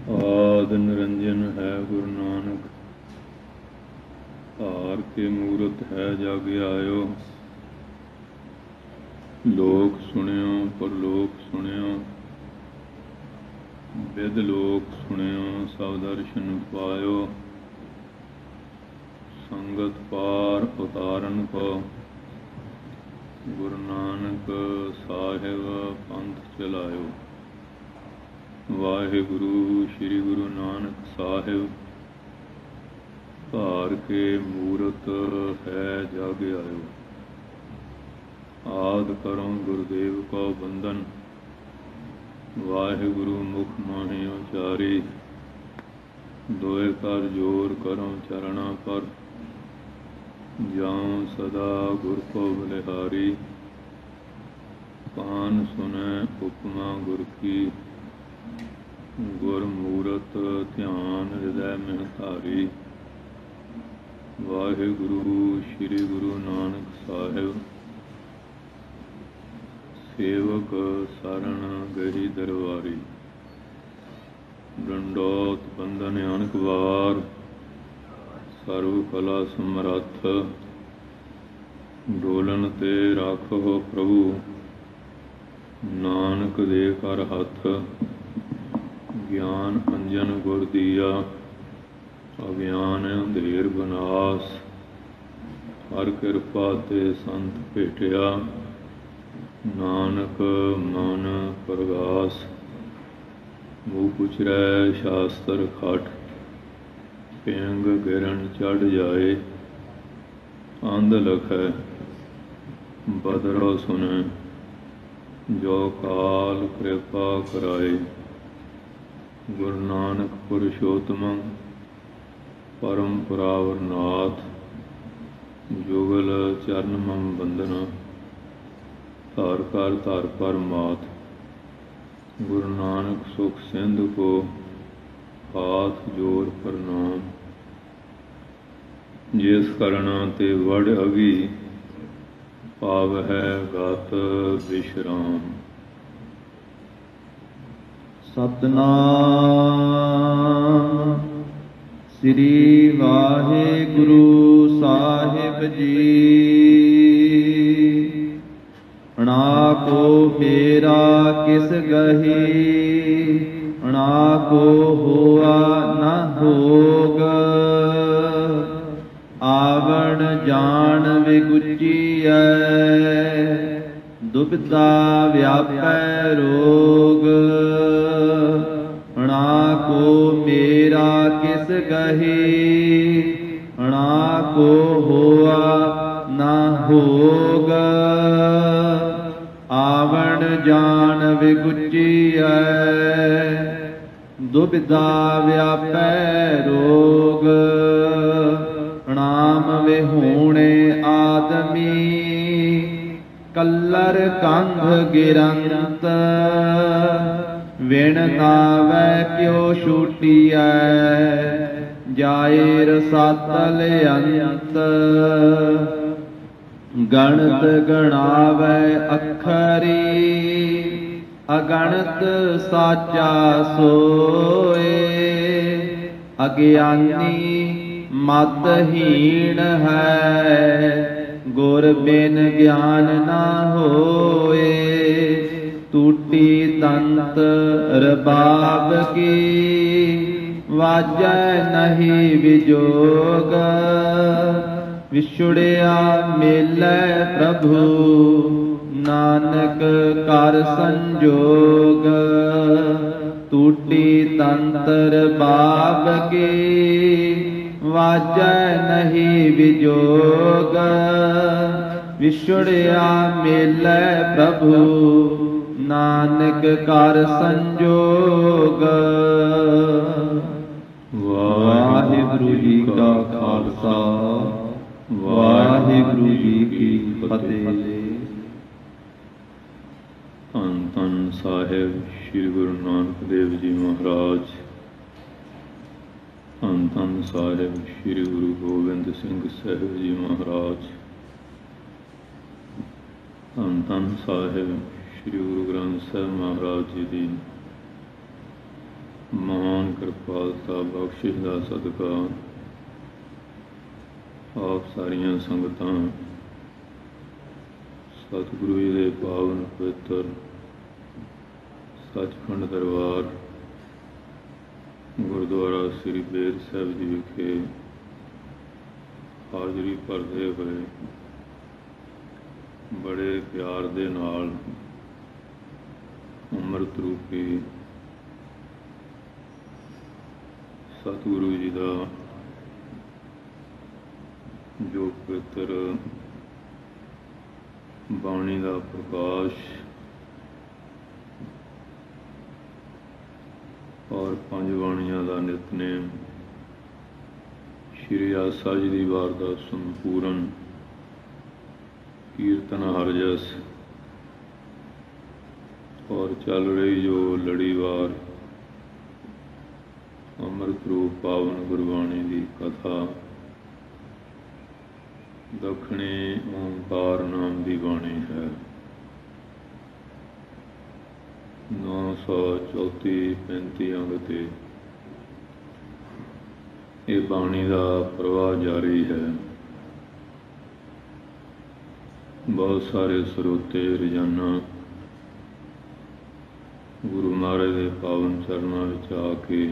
आद निरंजन है गुरु नानक, हार के मूरत है जग आयो। लोक सुनियो परलोक सुनियो, विद लोक सुनियो सब दर्शन पायो। संगत पार उतारन को, गुरु नानक साहिब पंथ चलायो। वाहिगुरु श्री गुरु नानक साहिब, धार के मूरत है जग आयो। आद करो गुरुदेव को बंदन, वाहिगुरु मुख माही उचारी। दोए कर जोर करो चरणा पर, जाऊं सदा गुर को बलिहारी। कान सुने उपमा गुर की, गुर मूरत ध्यान हृदय में धारी। वाहिगुरु श्री गुरु नानक साहिब, सेवक सरन गही दरबारी। डंडोत बंधन अनक वार, सर्व कला समरथ। डोलन ते राखो प्रभु, नानक दे कर हथ। ज्ञान अंजन गुर दिया, अज्ञान अंधेर बनास। हर कृपा ते संत भेटिया, नानक मन प्रगास। मुँह उचरै शास्त्र खट, पेंग गिरन चढ़ जाए। अंध लखै बदरो सुनै, जो काल कृपा कराए। गुरु नानक पुरुषोत्तम परम पुरावर नाथ। जुगल चरण मम बंदना, धार पर मात। गुरु नानक सुख सिंधु को, हाथ जोर प्रणाम। जिस करना ते वड़ अगी, पाव है गत विश्राम। सतनाम श्री वाहिगुरु साहिब जी। अणा को मेरा किस गही, अणा को हुआ न होग। आवण जान विगुचिय, दुविधा व्यापै रोग। अणा को मेरा किस गही, अणा को हुआ न होग। आवण जान विगुचिय, दुविधा व्यापै रोग। प्रणाम विहूणे आदमी, कल्लर कंघ गिरंत। विण नावै क्यों छूटिया, जाए रसातल अंत। गणत गणावै अखरी, अगणत साचा सोए। अज्ञानी मतहीन है, गुर बिन ज्ञान ना होए। टूटी तंत रबाब की, वाजै नहीं विजोग। विछुड़िया मिलै प्रभु, नानक कर संजोग। टूटी तंतर बाब की, वाजै नहीं विजोग। विछुड़िया मिलै प्रभु, नानक कर संजोग। वाहिगुरु जी का खालसा, वाहिगुरु जी की फतेह। धन धन साहिब श्री गुरु नानक देव जी महाराज। धन धन साहिब श्री गुरु गोबिंद सिंह साहिब जी महाराज। धन धन साहिब श्री गुरु ग्रंथ साहिब महाराज जी की महान कृपालता बख्शिश का सदका आप सारिया संगतां सतगुरु जी के पावन पवित्र सचखंड दरबार गुरुद्वारा श्री बेर साहिब जी विखे हाजरी भरते हुए बड़े प्यार दे नाल अमृत रूपी सतगुरु जी का जो पवित्र बाणी का प्रकाश और पंज बाणियां का नितनेम श्री आसा जी की वारदात संपूर्ण कीर्तन हरजस और चल रही जो लड़ीवार अमृत रूप पावन गुरबाणी की कथा दखणी ओंकार नाम की बाणी है। 934-35 अंग ते ये बाणी का प्रवाह जारी है। बहुत सारे स्रोते रोजाना गुरु महाराज के पावन चरणों में आके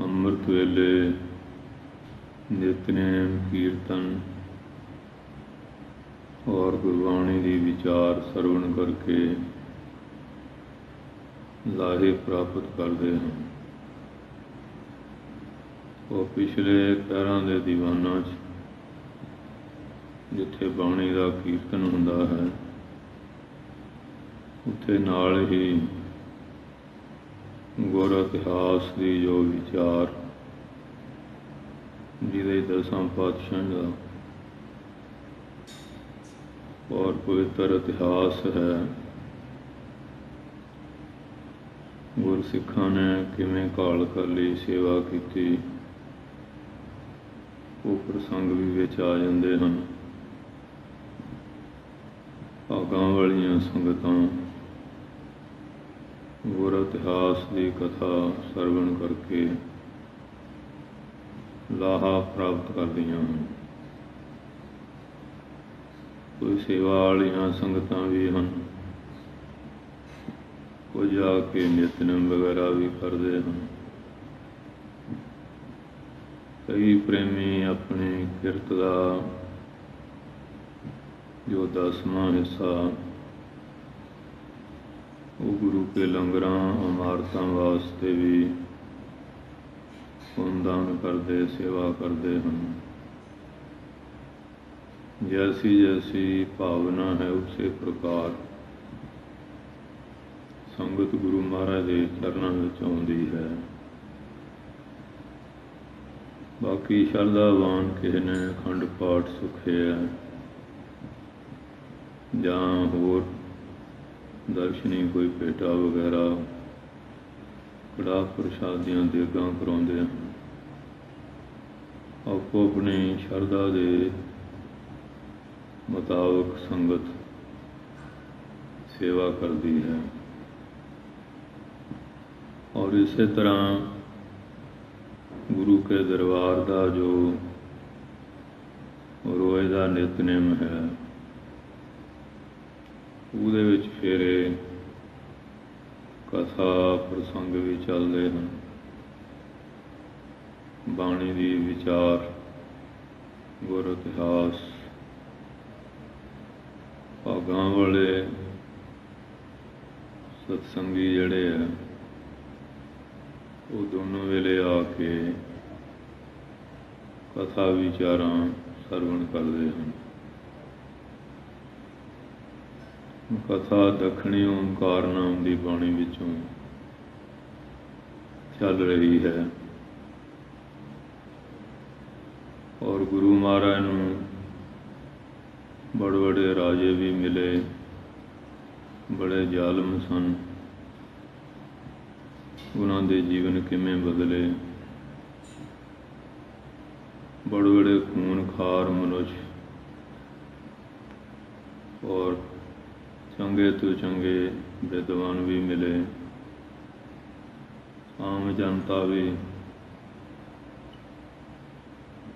अमृत वेले नितनेम कीर्तन और गुरबाणी की विचार सरवण करके लाहे प्राप्त करते हैं। वो पिछले पैरों के दीवाना जिथे बाणी का कीर्तन हुंदा है उत्थे नाल ही गुर इतिहास की जो विचार जिहदे 10 पातशाह का और पवित्र इतिहास है। गुरसिखा ने किवें काल कर ली सेवा की वो प्रसंग भी विच आ जाते हैं। भागां वालियां संगतां गुर इतिहास की कथा सरवण करके लाहा प्राप्त करदियां हैं। कोई सेवा वालियां संगतां भी हैं, कुछ आके नितनेम वगैरह भी करते हैं। कई प्रेमी अपनी किरत का जो 10वां हिस्सा वो गुरु के लंगरां इमारतों वास्ते भी दान करते सेवा करते हैं। जैसी जैसी भावना है उसी प्रकार संगत गुरु महाराज के चरणों में आउंदी है। बाकी शरधावान किसी ने अखंड पाठ सुखे है जां होर दर्शनी कोई पेटा वगैरह कड़ा प्रसादियां देगां कराउंदे हैं। आपो अपनी शरधा के मुताबिक संगत सेवा करती है। और इसी तरह गुरु के दरबार का जो रोज़ का नितनेम है उहदे विच फेरे कथा प्रसंग भी चलते हैं। बाणी की विचार गुर इतिहास भागां वाले सत्संगी जड़े है वो दोनों वेले आके कथा विचारां सरवण करते हैं। कथा दखणी ओंकार नाम की बाणी विचों चल रही है। और गुरु महाराज नूं बड़े बड़े राजे भी मिले, बड़े जालम सन, उन्होंने जीवन किमें बदले, बड़े बड़े खूनखार मनुष्य और चंगे तो चंगे विद्वान भी मिले, ਆਮ ਜਨਤਾ ਵੀ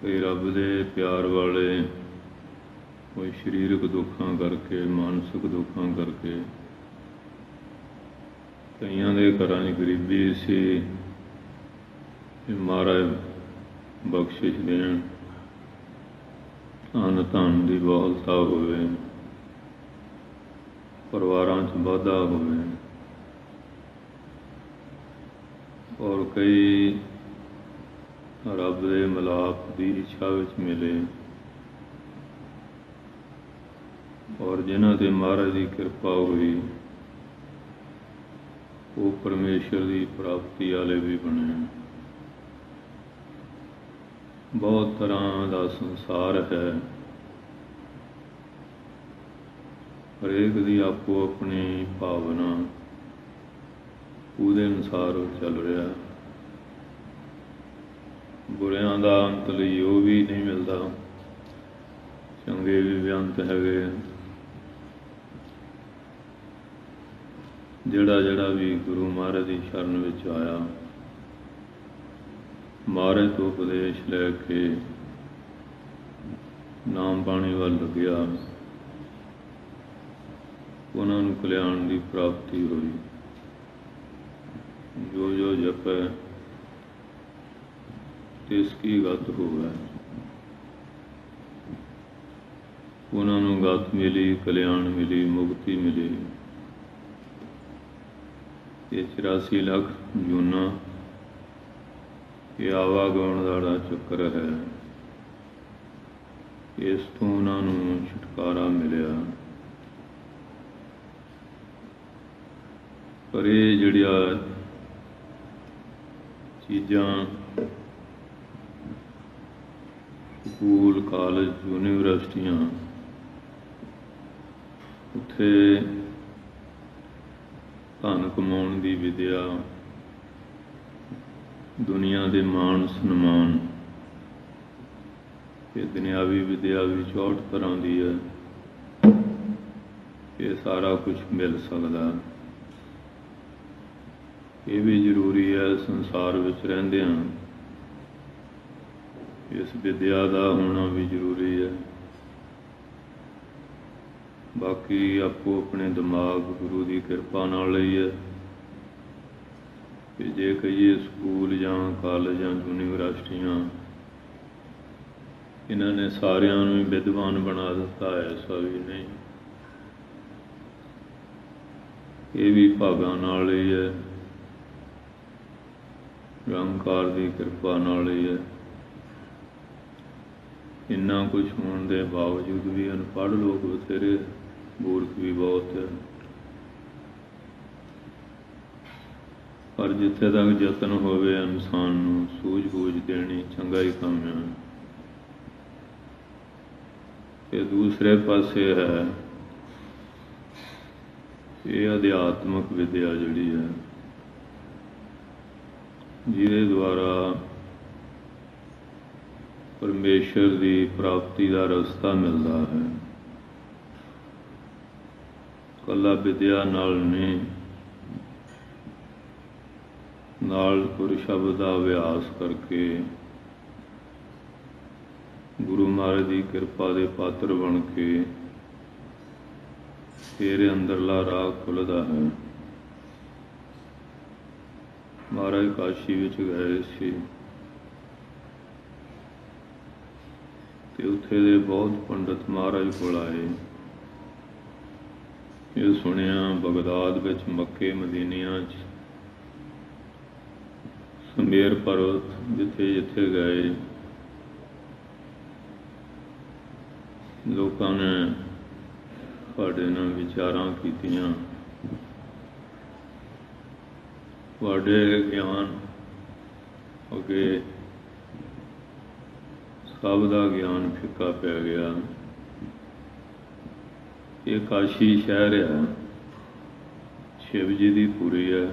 ਕਈ ਰੱਬ ਦੇ ਪਿਆਰ ਵਾਲੇ ਕੋਈ ਸਰੀਰਕ ਦੁੱਖਾਂ ਕਰਕੇ, ਮਾਨਸਿਕ ਦੁੱਖਾਂ ਕਰਕੇ, ਕਈਆਂ ਦੇ ਘਰਾਂ 'ਚ ਗਰੀਬੀ ਸੀ। ਮਹਾਰਾਜ ਬਖਸ਼ਿਸ਼ ਦੇਣ, ਅੰਨ ਧਨ ਦੀ ਬਹੁਲਤਾ ਹੋਵੇ, ਪਰਿਵਾਰਾਂ 'ਚ ਵਾਧਾ ਹੋਵੇ। ਔਰ ਕਈ ਰੱਬ ਦੇ ਮਿਲਾਪ ਦੀ ਇੱਛਾ ਵਿੱਚ ਮਿਲੇ, ਔਰ ਜਿਨ੍ਹਾਂ 'ਤੇ ਮਹਾਰਾਜ ਦੀ ਕਿਰਪਾ ਹੋਈ ਉਹ ਪਰਮੇਸ਼ਰ ਦੀ ਪ੍ਰਾਪਤੀ ਵਾਲੇ ਵੀ ਬਣੇ। ਬਹੁਤ ਤਰ੍ਹਾਂ ਦਾ ਸੰਸਾਰ ਹੈ, ਹਰੇਕ ਦੀ ਆਪੋ ਆਪਣੀ ਭਾਵਨਾ, ਉਹਦੇ ਅਨੁਸਾਰ ਉਹ ਚੱਲ ਰਿਹਾ। ਬੁਰਿਆਂ ਦਾ ਅੰਤ ਲਈ ਉਹ ਵੀ ਨਹੀਂ ਮਿਲਦਾ, ਚੰਗੇ ਵੀ ਬੇਅੰਤ ਹੈਗੇ। ਜਿਹੜਾ ਵੀ ਗੁਰੂ ਮਹਾਰਾਜ ਦੀ ਸ਼ਰਨ ਵਿੱਚ ਆਇਆ, ਮਹਾਰਾਜ ਤੋਂ ਉਪਦੇਸ਼ ਲੈ ਕੇ ਨਾਮ ਬਾਣੀ ਵੱਲ ਲੱਗਿਆ, ਉਹਨਾਂ ਨੂੰ ਕਲਿਆਣ ਦੀ ਪ੍ਰਾਪਤੀ ਹੋਈ। ਜੋ ਜੋ ਜਪੈ ਤਿਸ ਕੀ ਗਤ ਹੋਵੈ, ਉਹਨਾਂ ਨੂੰ ਗਤ ਮਿਲੀ, ਕਲਿਆਣ ਮਿਲੀ, ਮੁਕਤੀ ਮਿਲੀ। ਇਹ 84 ਲੱਖ ਜੂਨਾਂ, ਇਹ ਆਵਾਗਮਨ ਦਾ ਚੱਕਰ ਹੈ। ਇਸ ਤੋਂ ਉਹਨਾਂ ਨੂੰ ਛੁਟਕਾਰਾ ਮਿਲਿਆ। ਪਰ ਇਹ ਜਿਹੜੀਆਂ ਚੀਜ਼ਾਂ ਸਕੂਲ, ਕਾਲਜ, ਯੂਨੀਵਰਸਿਟੀਆਂ, ਉੱਥੇ ਧਨ ਕਮਾਉਣ ਦੀ ਵਿਦਿਆ, ਦੁਨੀਆ ਦੇ ਮਾਣ ਸਨਮਾਨ, ਇਹ ਦੁਨਿਆਵੀ ਵਿਦਿਆ ਵੀ 64 ਤਰ੍ਹਾਂ ਦੀ ਹੈ। ਇਹ ਸਾਰਾ ਕੁਝ ਮਿਲ ਸਕਦਾ, ਇਹ ਵੀ ਜ਼ਰੂਰੀ ਹੈ। ਸੰਸਾਰ ਵਿੱਚ ਰਹਿੰਦਿਆਂ ਇਸ ਵਿਦਿਆ ਦਾ ਹੋਣਾ ਵੀ ਜ਼ਰੂਰੀ ਹੈ। ਬਾਕੀ ਆਪੋ ਆਪਣੇ ਦਿਮਾਗ ਗੁਰੂ ਦੀ ਕਿਰਪਾ ਨਾਲ ਲਈ ਹੈ ਕਿ ਜੇ ਕਹੀਏ ਸਕੂਲ ਜਾਂ ਕਾਲਜ ਜਾਂ ਯੂਨੀਵਰਸਿਟੀਆਂ, ਇਹਨਾਂ ਨੇ ਸਾਰਿਆਂ ਨੂੰ ਵਿਦਵਾਨ ਬਣਾ ਦਿੱਤਾ ਹੈ, ਐਸਾ ਵੀ ਨਹੀਂ। ਇਹ ਵੀ ਭਾਗਾਂ ਨਾਲ ਹੀ ਹੈ, ਨਿਰੰਕਾਰ ਦੀ ਕਿਰਪਾ ਨਾਲ ਹੀ ਹੈ। ਇੰਨਾ ਕੁਝ ਹੋਣ ਦੇ ਬਾਵਜੂਦ ਵੀ ਅਨਪੜ੍ਹ ਲੋਕ ਬਥੇਰੇ, ਮੂਰਖ ਵੀ ਬਹੁਤ ਹੈ। ਪਰ ਜਿੱਥੇ ਤੱਕ ਯਤਨ ਹੋਵੇ ਇਨਸਾਨ ਨੂੰ ਸੂਝ-ਬੂਝ ਦੇਣੀ, ਚੰਗਾ ਹੀ ਕੰਮ ਹੈ। ਇਹ ਦੂਸਰੇ ਪਾਸੇ ਹੈ, ਇਹ ਅਧਿਆਤਮਕ ਵਿਦਿਆ ਜਿਹੜੀ ਹੈ, ਜਿਹਦੇ ਦੁਆਰਾ ਪਰਮੇਸ਼ਰ ਦੀ ਪ੍ਰਾਪਤੀ ਦਾ ਰਸਤਾ ਮਿਲਦਾ ਹੈ। ਇਕੱਲਾ ਵਿਦਿਆ ਨਾਲ ਨਹੀਂ, ਨਾਲ ਗੁਰ ਸ਼ਬਦ ਦਾ ਅਭਿਆਸ ਕਰਕੇ, ਗੁਰੂ ਮਹਾਰਾਜ ਦੀ ਕਿਰਪਾ ਦੇ ਪਾਤਰ ਬਣ ਕੇ ਫਿਰ ਅੰਦਰਲਾ ਰਾਹ ਖੁੱਲ੍ਹਦਾ ਹੈ। ਮਹਾਰਾਜ ਕਾਸ਼ੀ ਵਿੱਚ ਗਏ ਸੀ ਤੇ ਉੱਥੇ ਦੇ ਬਹੁਤ ਪੰਡਤ ਮਹਾਰਾਜ ਕੋਲ ਆਏ। ਇਹ ਸੁਣਿਆ ਬਗਦਾਦ ਵਿੱਚ, ਮੱਕੇ ਮਦੀਨੀਆਂ 'ਚ, ਸੁਮੇਰ ਪਰਬਤ ਜਿੱਥੇ ਜਿੱਥੇ ਗਏ, ਲੋਕਾਂ ਨੇ ਤੁਹਾਡੇ ਨਾਲ ਵਿਚਾਰਾਂ ਕੀਤੀਆਂ। ਤੁਹਾਡੇ ਗਿਆਨ ਅੱਗੇ ਸਭ ਦਾ ਗਿਆਨ ਫਿੱਕਾ ਪੈ ਗਿਆ। ਇਹ ਕਾਸ਼ੀ ਸ਼ਹਿਰ ਹੈ, ਸ਼ਿਵ ਜੀ ਦੀ ਪੁਰੀ ਹੈ,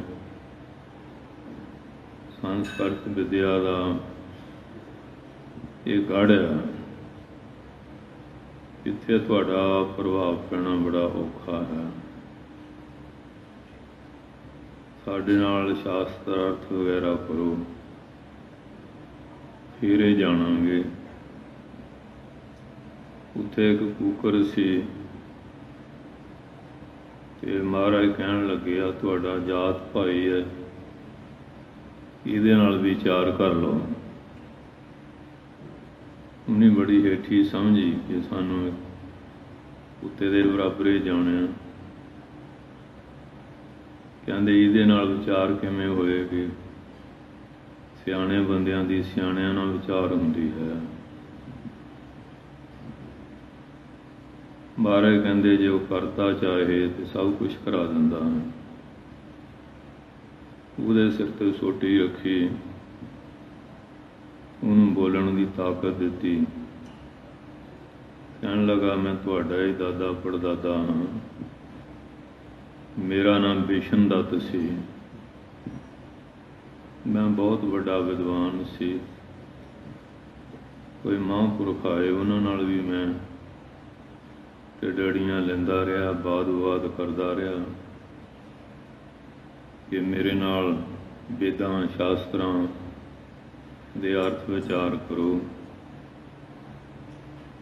ਸੰਸਕ੍ਰਿਤ ਵਿਦਿਆ ਦਾ ਇਹ ਗੜ੍ਹ ਹੈ। ਇੱਥੇ ਤੁਹਾਡਾ ਪ੍ਰਭਾਵ ਪੈਣਾ ਬੜਾ ਔਖਾ ਹੈ। ਸਾਡੇ ਨਾਲ ਸ਼ਾਸਤਰਾਰਥ ਵਗੈਰਾ ਕਰੋ, ਫੇਰੇ ਜਾਣਾਂਗੇ। ਉੱਥੇ ਇੱਕ ਕੂਕਰ ਸੀ ਤੇ ਮਹਾਰਾਜ ਕਹਿਣ ਲੱਗੇ ਆ ਤੁਹਾਡਾ ਜਾਤ ਭਾਈ ਹੈ, ਇਹਦੇ ਨਾਲ ਵਿਚਾਰ ਕਰ ਲਓ। ਉਹਨੇ ਬੜੀ ਹੇਠੀ ਸਮਝੀ ਕਿ ਸਾਨੂੰ ਕੁੱਤੇ ਦੇ ਬਰਾਬਰੇ ਜਾਣਿਆ। ਕਹਿੰਦੇ ਇਹਦੇ ਨਾਲ ਵਿਚਾਰ ਕਿਵੇਂ ਹੋਏਗੀ? ਸਿਆਣੇ ਬੰਦਿਆਂ ਦੀ ਸਿਆਣਿਆਂ ਨਾਲ ਵਿਚਾਰ ਹੁੰਦੀ ਹੈ। ਮਹਾਰਾਜ ਕਹਿੰਦੇ ਜੇ ਉਹ ਕਰਤਾ ਚਾਹੇ ਤੇ ਸਭ ਕੁਝ ਕਰਾ ਦਿੰਦਾ ਹੈ। ਉਹਦੇ ਸਿਰ ਤੇ ਸੋਟੀ ਰੱਖੀ, ਉਹਨੂੰ ਬੋਲਣ ਦੀ ਤਾਕਤ ਦਿੱਤੀ। ਕਹਿਣ ਲੱਗਾ ਮੈਂ ਤੁਹਾਡਾ ਹੀ ਦਾਦਾ ਪੜਦਾਦਾ ਹਾਂ, ਮੇਰਾ ਨਾਮ ਬਿਸ਼ਨ ਦੱਤ ਸੀ, ਮੈਂ ਬਹੁਤ ਵੱਡਾ ਵਿਦਵਾਨ ਸੀ। ਕੋਈ ਮਹਾਂਪੁਰਖ ਆਏ ਉਹਨਾਂ ਨਾਲ ਵੀ ਮੈਂ ਢੜੀਆਂ ਲੈਂਦਾ ਰਿਹਾ, ਬਾਦ ਕਰਦਾ ਰਿਹਾ ਕਿ ਮੇਰੇ ਨਾਲ ਵੇਦਾਂ ਸ਼ਾਸਤਰਾਂ ਦੇ ਅਰਥ ਵਿਚਾਰ ਕਰੋ।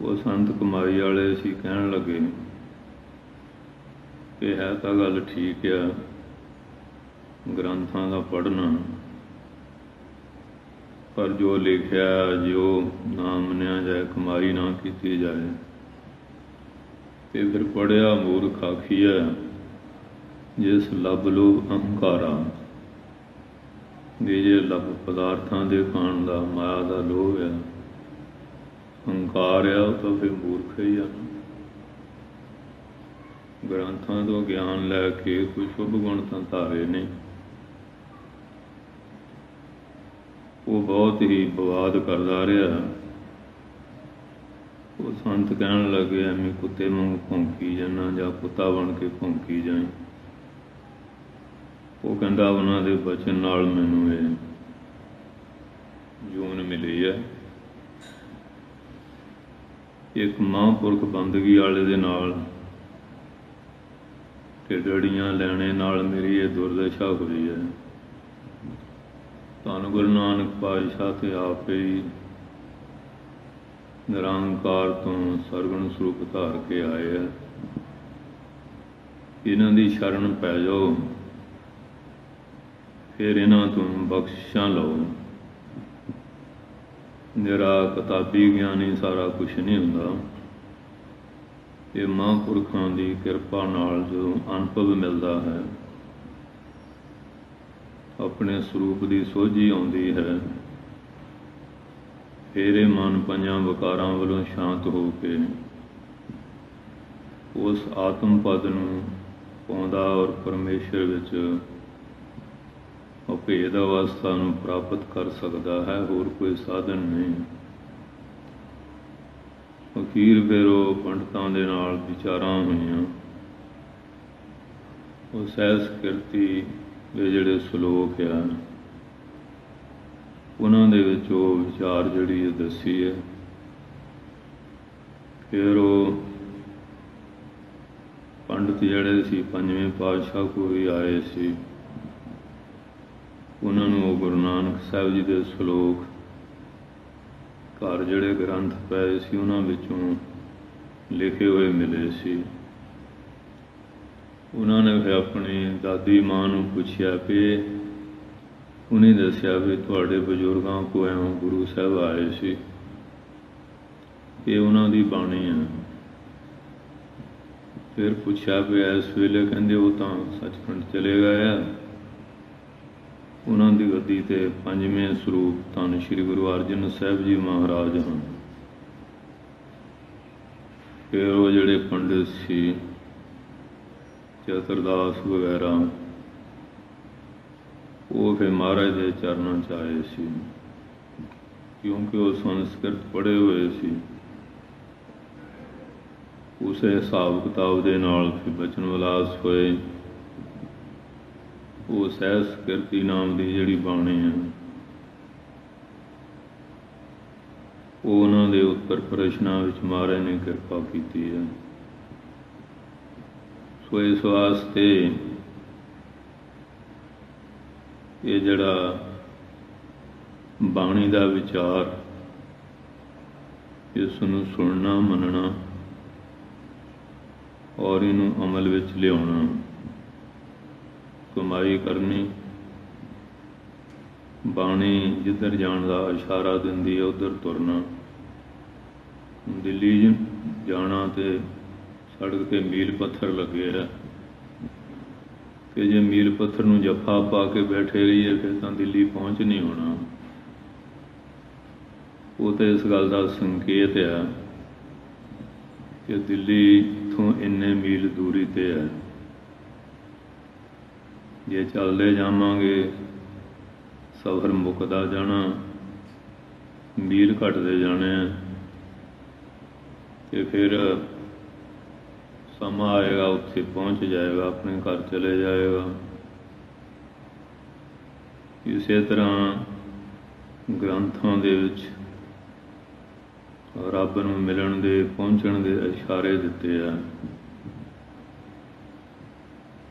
ਉਹ ਸੰਤ ਕਮਾਈ ਵਾਲੇ ਸੀ, ਕਹਿਣ ਲੱਗੇ ਕਿ ਹੈ ਤਾਂ ਗੱਲ ਠੀਕ ਆ, ਗ੍ਰੰਥਾਂ ਦਾ ਪੜ੍ਹਨਾ, ਪਰ ਜੋ ਲਿਖਿਆ ਜੋ ਨਾ ਮੰਨਿਆ ਜਾਏ, ਕਮਾਈ ਨਾ ਕੀਤੀ ਜਾਏ, ਤੇ ਫਿਰ ਪੜ੍ਹਿਆ ਮੂਰਖ ਆਖੀਐ ਜਿਸ ਲੱਭ ਲੋਭ ਅਹੰਕਾਰਾ। ਜੇ ਲੱਭ ਪਦਾਰਥਾਂ ਦੇ ਖਾਣ ਦਾ, ਮਾਇਆ ਦਾ ਲੋਭ ਆ, ਹੰਕਾਰ ਆ, ਉਹ ਤਾਂ ਫਿਰ ਮੂਰਖ ਹੀ ਆ। ਗ੍ਰੰਥਾਂ ਤੋਂ ਗਿਆਨ ਲੈ ਕੇ ਕੋਈ ਸ਼ੁਭ ਗੁਣ ਤਾਂ ਧਾਰੇ ਨਹੀਂ। ਉਹ ਬਹੁਤ ਹੀ ਬਵਾਦ ਕਰਦਾ ਰਿਹਾ। ਉਹ ਸੰਤ ਕਹਿਣ ਲੱਗੇ ਐਵੇਂ ਕੁੱਤੇ ਵਾਂਗ ਭੌਂਕੀ ਜਾਣਾ ਜਾਂ ਕੁੱਤਾ ਬਣ ਕੇ ਭੌਂਕੀ ਜਾਏ। ਉਹ ਕਹਿੰਦਾ ਉਹਨਾਂ ਦੇ ਬਚਨ ਨਾਲ ਮੈਨੂੰ ਇਹ ਜੂਨ ਮਿਲੀ ਹੈ। ਇੱਕ ਮਹਾਂਪੁਰਖ ਬੰਦਗੀ ਵਾਲੇ ਦੇ ਨਾਲ ਢੜੀਆਂ ਲੈਣੇ ਨਾਲ ਮੇਰੀ ਇਹ ਦੁਰਦਸ਼ਾ ਹੋਈ ਹੈ। ਧੰਨ ਗੁਰੂ ਨਾਨਕ ਪਾਤਸ਼ਾਹ ਤੇ ਆਪ ਹੀ ਨਿਰੰਕਾਰ ਤੋਂ ਸਰਗੁਣ ਸਰੂਪ ਧਾਰ ਕੇ ਆਏ ਹੈ। ਇਹਨਾਂ ਦੀ ਸ਼ਰਨ ਪੈ ਜਾਓ, ਫਿਰ ਇਹਨਾਂ ਤੋਂ ਬਖਸ਼ਿਸ਼ਾਂ ਲਓ। ਨਿਰਾ ਕਿਤਾਬੀ ਗਿਆਨੀ ਸਾਰਾ ਕੁਛ ਨਹੀਂ ਹੁੰਦਾ। ਇਹ ਮਹਾਂਪੁਰਖਾਂ ਦੀ ਕਿਰਪਾ ਨਾਲ ਜੋ ਅਨੁਭਵ ਮਿਲਦਾ ਹੈ, ਆਪਣੇ ਸਰੂਪ ਦੀ ਸੋਝੀ ਆਉਂਦੀ ਹੈ, ਫਿਰ ਇਹ ਮਨ ਪੰਜਾਂ ਵਿਕਾਰਾਂ ਵੱਲੋਂ ਸ਼ਾਂਤ ਹੋ ਕੇ ਉਸ ਆਤਮ ਪਦ ਨੂੰ ਪਾਉਂਦਾ ਔਰ ਪਰਮੇਸ਼ਰ ਵਿੱਚ ਅਭੇਦ ਅਵਸਥਾ ਨੂੰ ਪ੍ਰਾਪਤ ਕਰ ਸਕਦਾ ਹੈ। ਹੋਰ ਕੋਈ ਸਾਧਨ ਨਹੀਂ। ਅਖੀਰ ਫਿਰ ਉਹ ਪੰਡਤਾਂ ਦੇ ਨਾਲ ਵਿਚਾਰਾਂ ਹੋਈਆਂ। ਉਹ ਸਹਿਜ ਕਿਰਤੀ ਦੇ ਜਿਹੜੇ ਸਲੋਕ ਆ, ਉਹਨਾਂ ਦੇ ਵਿੱਚ ਉਹ ਵਿਚਾਰ ਜਿਹੜੀ ਦੱਸੀ ਹੈ। ਫਿਰ ਉਹ ਪੰਡਤ ਜਿਹੜੇ ਸੀ ਪੰਜਵੇਂ ਪਾਤਸ਼ਾਹ ਕੋਲ ਵੀ ਆਏ ਸੀ। ਉਹਨਾਂ ਨੂੰ ਉਹ ਗੁਰੂ ਨਾਨਕ ਸਾਹਿਬ ਜੀ ਦੇ ਸਲੋਕ ਘਰ ਜਿਹੜੇ ਗ੍ਰੰਥ ਪਏ ਸੀ ਉਹਨਾਂ ਵਿੱਚੋਂ ਲਿਖੇ ਹੋਏ ਮਿਲੇ ਸੀ। ਉਹਨਾਂ ਨੇ ਫਿਰ ਆਪਣੀ ਦਾਦੀ ਮਾਂ ਨੂੰ ਪੁੱਛਿਆ ਕਿ ਉਹਨੇ ਦੱਸਿਆ ਵੀ ਤੁਹਾਡੇ ਬਜ਼ੁਰਗਾਂ ਕੋਲ ਐਵੇਂ ਗੁਰੂ ਸਾਹਿਬ ਆਏ ਸੀ, ਇਹ ਉਹਨਾਂ ਦੀ ਬਾਣੀ ਹੈ। ਫਿਰ ਪੁੱਛਿਆ ਵੀ ਇਸ ਵੇਲੇ? ਕਹਿੰਦੇ ਉਹ ਤਾਂ ਸੱਚਖੰਡ ਚਲੇ ਗਏ ਆ। ਉਹਨਾਂ ਦੀ ਗੱਦੀ 'ਤੇ ਪੰਜਵੇਂ ਸਰੂਪ ਧੰਨ ਸ਼੍ਰੀ ਗੁਰੂ ਅਰਜਨ ਸਾਹਿਬ ਜੀ ਮਹਾਰਾਜ ਹਨ। ਫਿਰ ਉਹ ਜਿਹੜੇ ਪੰਡਿਤ ਸੀ, ਚਤਰਦਾਸ ਵਗੈਰਾ, ਉਹ ਫਿਰ ਮਹਾਰਾਜ ਦੇ ਚਰਨਾਂ 'ਚ ਆਏ ਸੀ, ਕਿਉਂਕਿ ਉਹ ਸੰਸਕ੍ਰਿਤ ਪੜ੍ਹੇ ਹੋਏ ਸੀ। ਉਸੇ ਹਿਸਾਬ ਕਿਤਾਬ ਦੇ ਨਾਲ ਫਿਰ ਬਚਨ ਵਿਲਾਸ ਹੋਏ। ਉਹ ਸਹਿਜ ਕਿਰਤੀ ਨਾਮ ਦੀ ਜਿਹੜੀ ਬਾਣੀ ਹੈ, ਉਹ ਉਹਨਾਂ ਦੇ ਉੱਤਰ ਪ੍ਰਸ਼ਨਾਂ ਵਿੱਚ ਮਹਾਰਾਜ ਨੇ ਕਿਰਪਾ ਕੀਤੀ ਹੈ। ਸੋ ਇਸ ਵਾਸਤੇ ਇਹ ਜਿਹੜਾ ਬਾਣੀ ਦਾ ਵਿਚਾਰ, ਇਸ ਨੂੰ ਸੁਣਨਾ, ਮੰਨਣਾ ਔਰ ਇਹਨੂੰ ਅਮਲ ਵਿੱਚ ਲਿਆਉਣਾ, ਕਮਾਈ ਕਰਨੀ। ਬਾਣੀ ਜਿੱਧਰ ਜਾਣ ਦਾ ਇਸ਼ਾਰਾ ਦਿੰਦੀ ਹੈ ਉੱਧਰ ਤੁਰਨਾ। ਦਿੱਲੀ ਜਾਣਾ ਤੇ ਸੜਕ 'ਤੇ ਮੀਲ ਪੱਥਰ ਲੱਗੇ ਹੈ, ਕਿ ਜੇ ਮੀਲ ਪੱਥਰ ਨੂੰ ਜੱਫਾ ਪਾ ਕੇ ਬੈਠੇ ਰਹੀਏ ਫਿਰ ਤਾਂ ਦਿੱਲੀ ਪਹੁੰਚ ਨਹੀਂ ਹੋਣਾ। ਉਹ ਤਾਂ ਇਸ ਗੱਲ ਦਾ ਸੰਕੇਤ ਹੈ ਕਿ ਦਿੱਲੀ ਇੱਥੋਂ ਇੰਨੇ ਮੀਲ ਦੂਰੀ 'ਤੇ ਹੈ। ਜੇ ਚੱਲਦੇ ਜਾਵਾਂਗੇ ਸਫ਼ਰ ਮੁੱਕਦਾ ਜਾਣਾ, ਮੀਲ ਘਟਦੇ ਜਾਣੇ ਆ, ਤੇ ਫਿਰ ਸਮਾਂ ਆਏਗਾ ਉੱਥੇ ਪਹੁੰਚ ਜਾਏਗਾ, ਆਪਣੇ ਘਰ ਚਲੇ ਜਾਏਗਾ। ਇਸੇ ਤਰ੍ਹਾਂ ਗ੍ਰੰਥਾਂ ਦੇ ਵਿੱਚ ਰੱਬ ਨੂੰ ਮਿਲਣ ਦੇ, ਪਹੁੰਚਣ ਦੇ ਇਸ਼ਾਰੇ ਦਿੱਤੇ ਆ,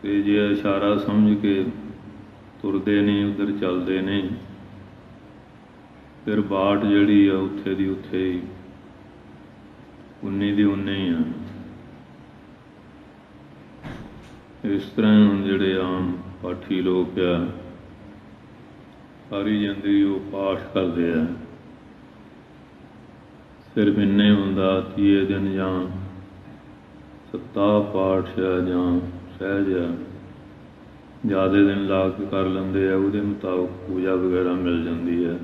ਤੇ ਜੇ ਇਸ਼ਾਰਾ ਸਮਝ ਕੇ ਤੁਰਦੇ ਨਹੀਂ, ਉੱਧਰ ਚੱਲਦੇ ਨਹੀਂ, ਫਿਰ ਬਾਟ ਜਿਹੜੀ ਆ ਉੱਥੇ ਦੀ ਉੱਥੇ ਹੀ, ਉਨੀ ਦੀ ਉਨੀ ਹੀ ਆ। ਇਸ ਤਰ੍ਹਾਂ ਜਿਹੜੇ ਆਮ ਪਾਠੀ ਲੋਕ ਆ, ਸਾਰੀ ਜ਼ਿੰਦਗੀ ਉਹ ਪਾਠ ਕਰਦੇ ਆ, ਸਿਰਫ ਇੰਨੇ ਹੁੰਦਾ 30 ਦਿਨ ਜਾਂ ਸਪਤਾਹ ਪਾਠ ਜਾਂ ਸਹਿਜ ਜ਼ਿਆਦਾ ਦਿਨ ਲਾ ਕੇ ਕਰ ਲੈਂਦੇ ਆ, ਉਹਦੇ ਮੁਤਾਬਕ ਪੂਜਾ ਵਗੈਰਾ ਮਿਲ ਜਾਂਦੀ ਹੈ।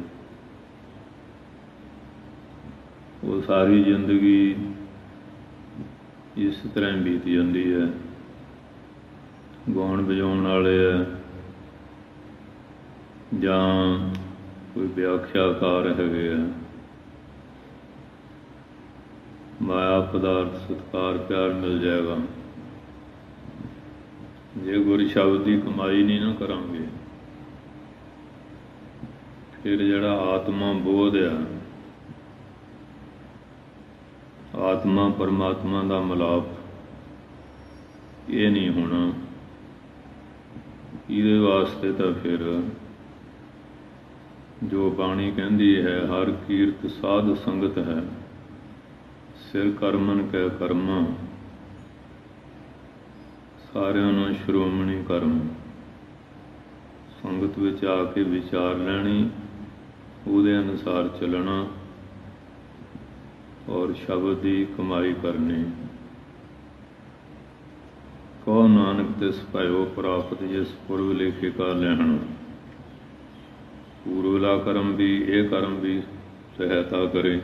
ਉਹ ਸਾਰੀ ਜ਼ਿੰਦਗੀ ਇਸ ਤਰ੍ਹਾਂ ਬੀਤ ਜਾਂਦੀ ਹੈ। ਗਾਉਣ ਵਜਾਉਣ ਵਾਲੇ ਆ ਜਾਂ ਕੋਈ ਵਿਆਖਿਆਕਾਰ ਹੈਗੇ ਆ, ਮਾਇਆ ਪਦਾਰਥ ਸਤਿਕਾਰ ਪਿਆਰ ਮਿਲ ਜਾਏਗਾ। ਜੇ ਗੁਰ ਸ਼ਬਦ ਦੀ ਕਮਾਈ ਨਹੀਂ ਨਾ ਕਰਾਂਗੇ, ਫਿਰ ਜਿਹੜਾ ਆਤਮਾ ਬੋਧ ਆ, ਆਤਮਾ ਪਰਮਾਤਮਾ ਦਾ ਮਿਲਾਪ, ਇਹ ਨਹੀਂ ਹੋਣਾ। ਇਹਦੇ ਵਾਸਤੇ ਤਾਂ ਫਿਰ ਜੋ ਬਾਣੀ ਕਹਿੰਦੀ ਹੈ, ਹਰ ਕੀਰਤ ਸਾਧ ਸੰਗਤ ਹੈ, ਸਿਰ ਕਰਮਨ ਕੈ ਕਰਮਾ, ਸਾਰਿਆਂ ਨੂੰ ਸ਼੍ਰੋਮਣੀ ਕਰਮ। ਸੰਗਤ ਵਿੱਚ ਆ ਕੇ ਵਿਚਾਰ ਲੈਣੀ, ਉਹਦੇ ਅਨੁਸਾਰ ਚੱਲਣਾ ਔਰ ਸ਼ਬਦ ਦੀ ਕਮਾਈ ਕਰਨੀ। ਕਹੋ ਨਾਨਕ ਤਿਸ ਭਇਓ ਪ੍ਰਾਪਤ, ਜਿਸ ਪੁਰਬ ਲੇਖੇ ਕਾ ਲੈਣ। ਪੂਰਵਲਾ ਕਰਮ ਵੀ, ਇਹ ਕਰਮ ਵੀ ਸਹਾਇਤਾ ਕਰੇ,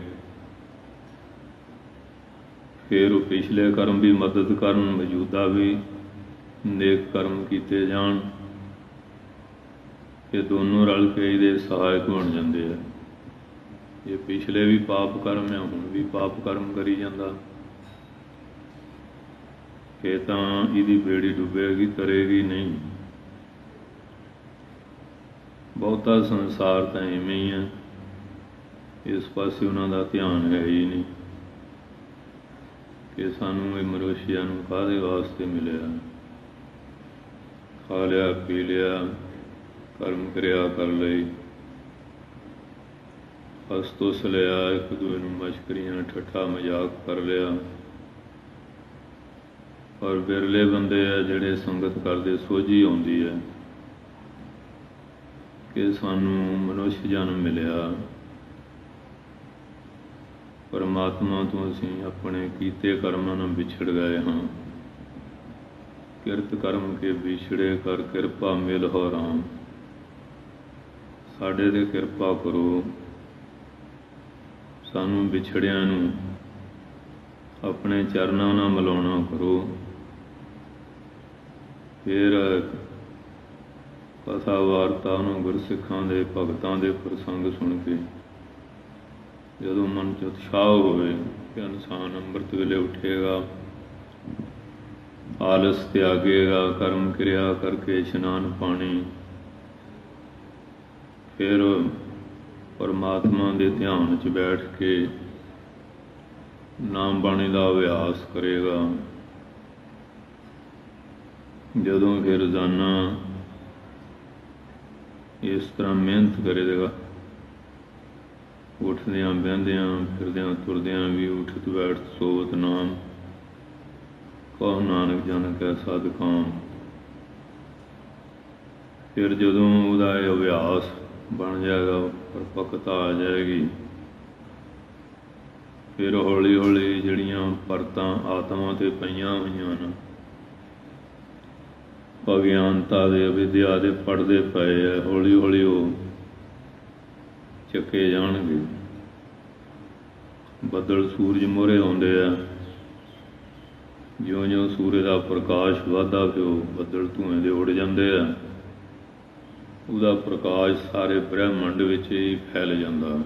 ਫਿਰ ਉਹ ਪਿਛਲੇ ਕਰਮ ਵੀ ਮਦਦ ਕਰਨ, ਮੌਜੂਦਾ ਵੀ ਨੇਕ ਕਰਮ ਕੀਤੇ ਜਾਣ, ਇਹ ਦੋਨੋਂ ਰਲ ਕੇ ਇਹਦੇ ਸਹਾਇਕ ਬਣ ਜਾਂਦੇ ਆ। ਇਹ ਪਿਛਲੇ ਵੀ ਪਾਪ ਕਰਮ ਆ, ਹੁਣ ਵੀ ਪਾਪ ਕਰਮ ਕਰੀ ਜਾਂਦਾ, ਇਹ ਤਾਂ ਇਹਦੀ ਬੇੜੀ ਡੁੱਬੇਗੀ, ਤਰੇਗੀ ਨਹੀਂ। ਬਹੁਤਾ ਸੰਸਾਰ ਤਾਂ ਇਵੇਂ ਹੀ ਹੈ, ਇਸ ਪਾਸੇ ਉਹਨਾਂ ਦਾ ਧਿਆਨ ਹੈ ਹੀ ਨਹੀਂ ਕਿ ਸਾਨੂੰ ਇਹ ਮਨੁੱਖਿਆਂ ਨੂੰ ਕਾਹਦੇ ਵਾਸਤੇ ਮਿਲਿਆ। ਖਾ ਲਿਆ, ਪੀ ਲਿਆ, ਕਰਮ ਕਿਰਿਆ ਕਰ ਲਈ, ਹੱਸ ਤੁਸ ਲਿਆ, ਇੱਕ ਦੂਜੇ ਨੂੰ ਮਸ਼ਕਰੀਆਂ ਠੱਠਾ ਮਜ਼ਾਕ ਕਰ ਲਿਆ। ਔਰ ਬਿਰਲੇ ਬੰਦੇ ਆ ਜਿਹੜੇ ਸੰਗਤ ਕਰਦੇ, ਸੋਝੀ ਆਉਂਦੀ ਹੈ ਕਿ ਸਾਨੂੰ ਮਨੁੱਖ ਜਨਮ ਮਿਲਿਆ, ਪਰਮਾਤਮਾ ਤੋਂ ਅਸੀਂ ਆਪਣੇ ਕੀਤੇ ਕਰਮਾਂ ਨਾਲ ਵਿਛੜ ਗਏ ਹਾਂ। ਕਿਰਤ ਕਰਮ ਕੇ ਵਿਛੜੇ, ਕਰ ਕਿਰਪਾ ਮਿਲ ਹੋ ਰਾਮ। ਸਾਡੇ 'ਤੇ ਕਿਰਪਾ ਕਰੋ, ਸਾਨੂੰ ਵਿਛੜਿਆਂ ਨੂੰ ਆਪਣੇ ਚਰਨਾਂ ਨਾਲ ਮਿਲਾਉਣਾ ਕਰੋ। ਫਿਰ ਕਥਾ ਵਾਰਤਾ ਨੂੰ ਗੁਰਸਿੱਖਾਂ ਦੇ ਭਗਤਾਂ ਦੇ ਪ੍ਰਸੰਗ ਸੁਣ ਕੇ ਜਦੋਂ ਮਨ 'ਚ ਉਤਸ਼ਾਹ ਹੋਵੇ ਕਿ ਇਨਸਾਨ ਅੰਮ੍ਰਿਤ ਵੇਲੇ ਉੱਠੇਗਾ, ਆਲਸ ਤਿਆਗੇਗਾ, ਕਰਮ ਕਿਰਿਆ ਕਰਕੇ ਇਸ਼ਨਾਨ ਪਾਣੀ, ਫਿਰ ਪਰਮਾਤਮਾ ਦੇ ਧਿਆਨ 'ਚ ਬੈਠ ਕੇ ਨਾਮ ਬਾਣੀ ਦਾ ਅਭਿਆਸ ਕਰੇਗਾ। ਜਦੋਂ ਫਿਰ ਰੋਜ਼ਾਨਾ इस तरह मेहनत करेगा, उठद्या बहद्या फिरद्या तुरद्या भी उठत बैठ सोवत नाम, कहो नानक जन कैसा दुकाम। फिर जदों ਉਹਦਾ ਇਹ ਅਭਿਆਸ बन जाएगा, परिपक्वता आ जाएगी, फिर हौली हौली ਜਿਹੜੀਆਂ ਪਰਤਾਂ ਆਤਮਾ ਤੇ ਪਈਆਂ ਹੋਈਆਂ ਨੇ, ਅਗਿਆਨਤਾ ਦੇ ਅਵਿਦਿਆ ਦੇ ਪੜਦੇ ਪਏ ਹੈ, ਹੌਲੀ ਹੌਲੀ ਉਹ ਚੱਕੇ ਜਾਣਗੇ। ਬੱਦਲ ਸੂਰਜ ਮੋਹਰੇ ਆਉਂਦੇ ਆ, ਜਿਉਂ ਜਿਉਂ ਸੂਰਜ ਦਾ ਪ੍ਰਕਾਸ਼ ਵੱਧਦਾ ਪਿਓ ਬੱਦਲ ਧੂਏ ਦੇ ਉੱਡ ਜਾਂਦੇ ਆ, ਉਹਦਾ ਪ੍ਰਕਾਸ਼ ਸਾਰੇ ਬ੍ਰਹਿਮੰਡ ਵਿੱਚ ਹੀ ਫੈਲ ਜਾਂਦਾ।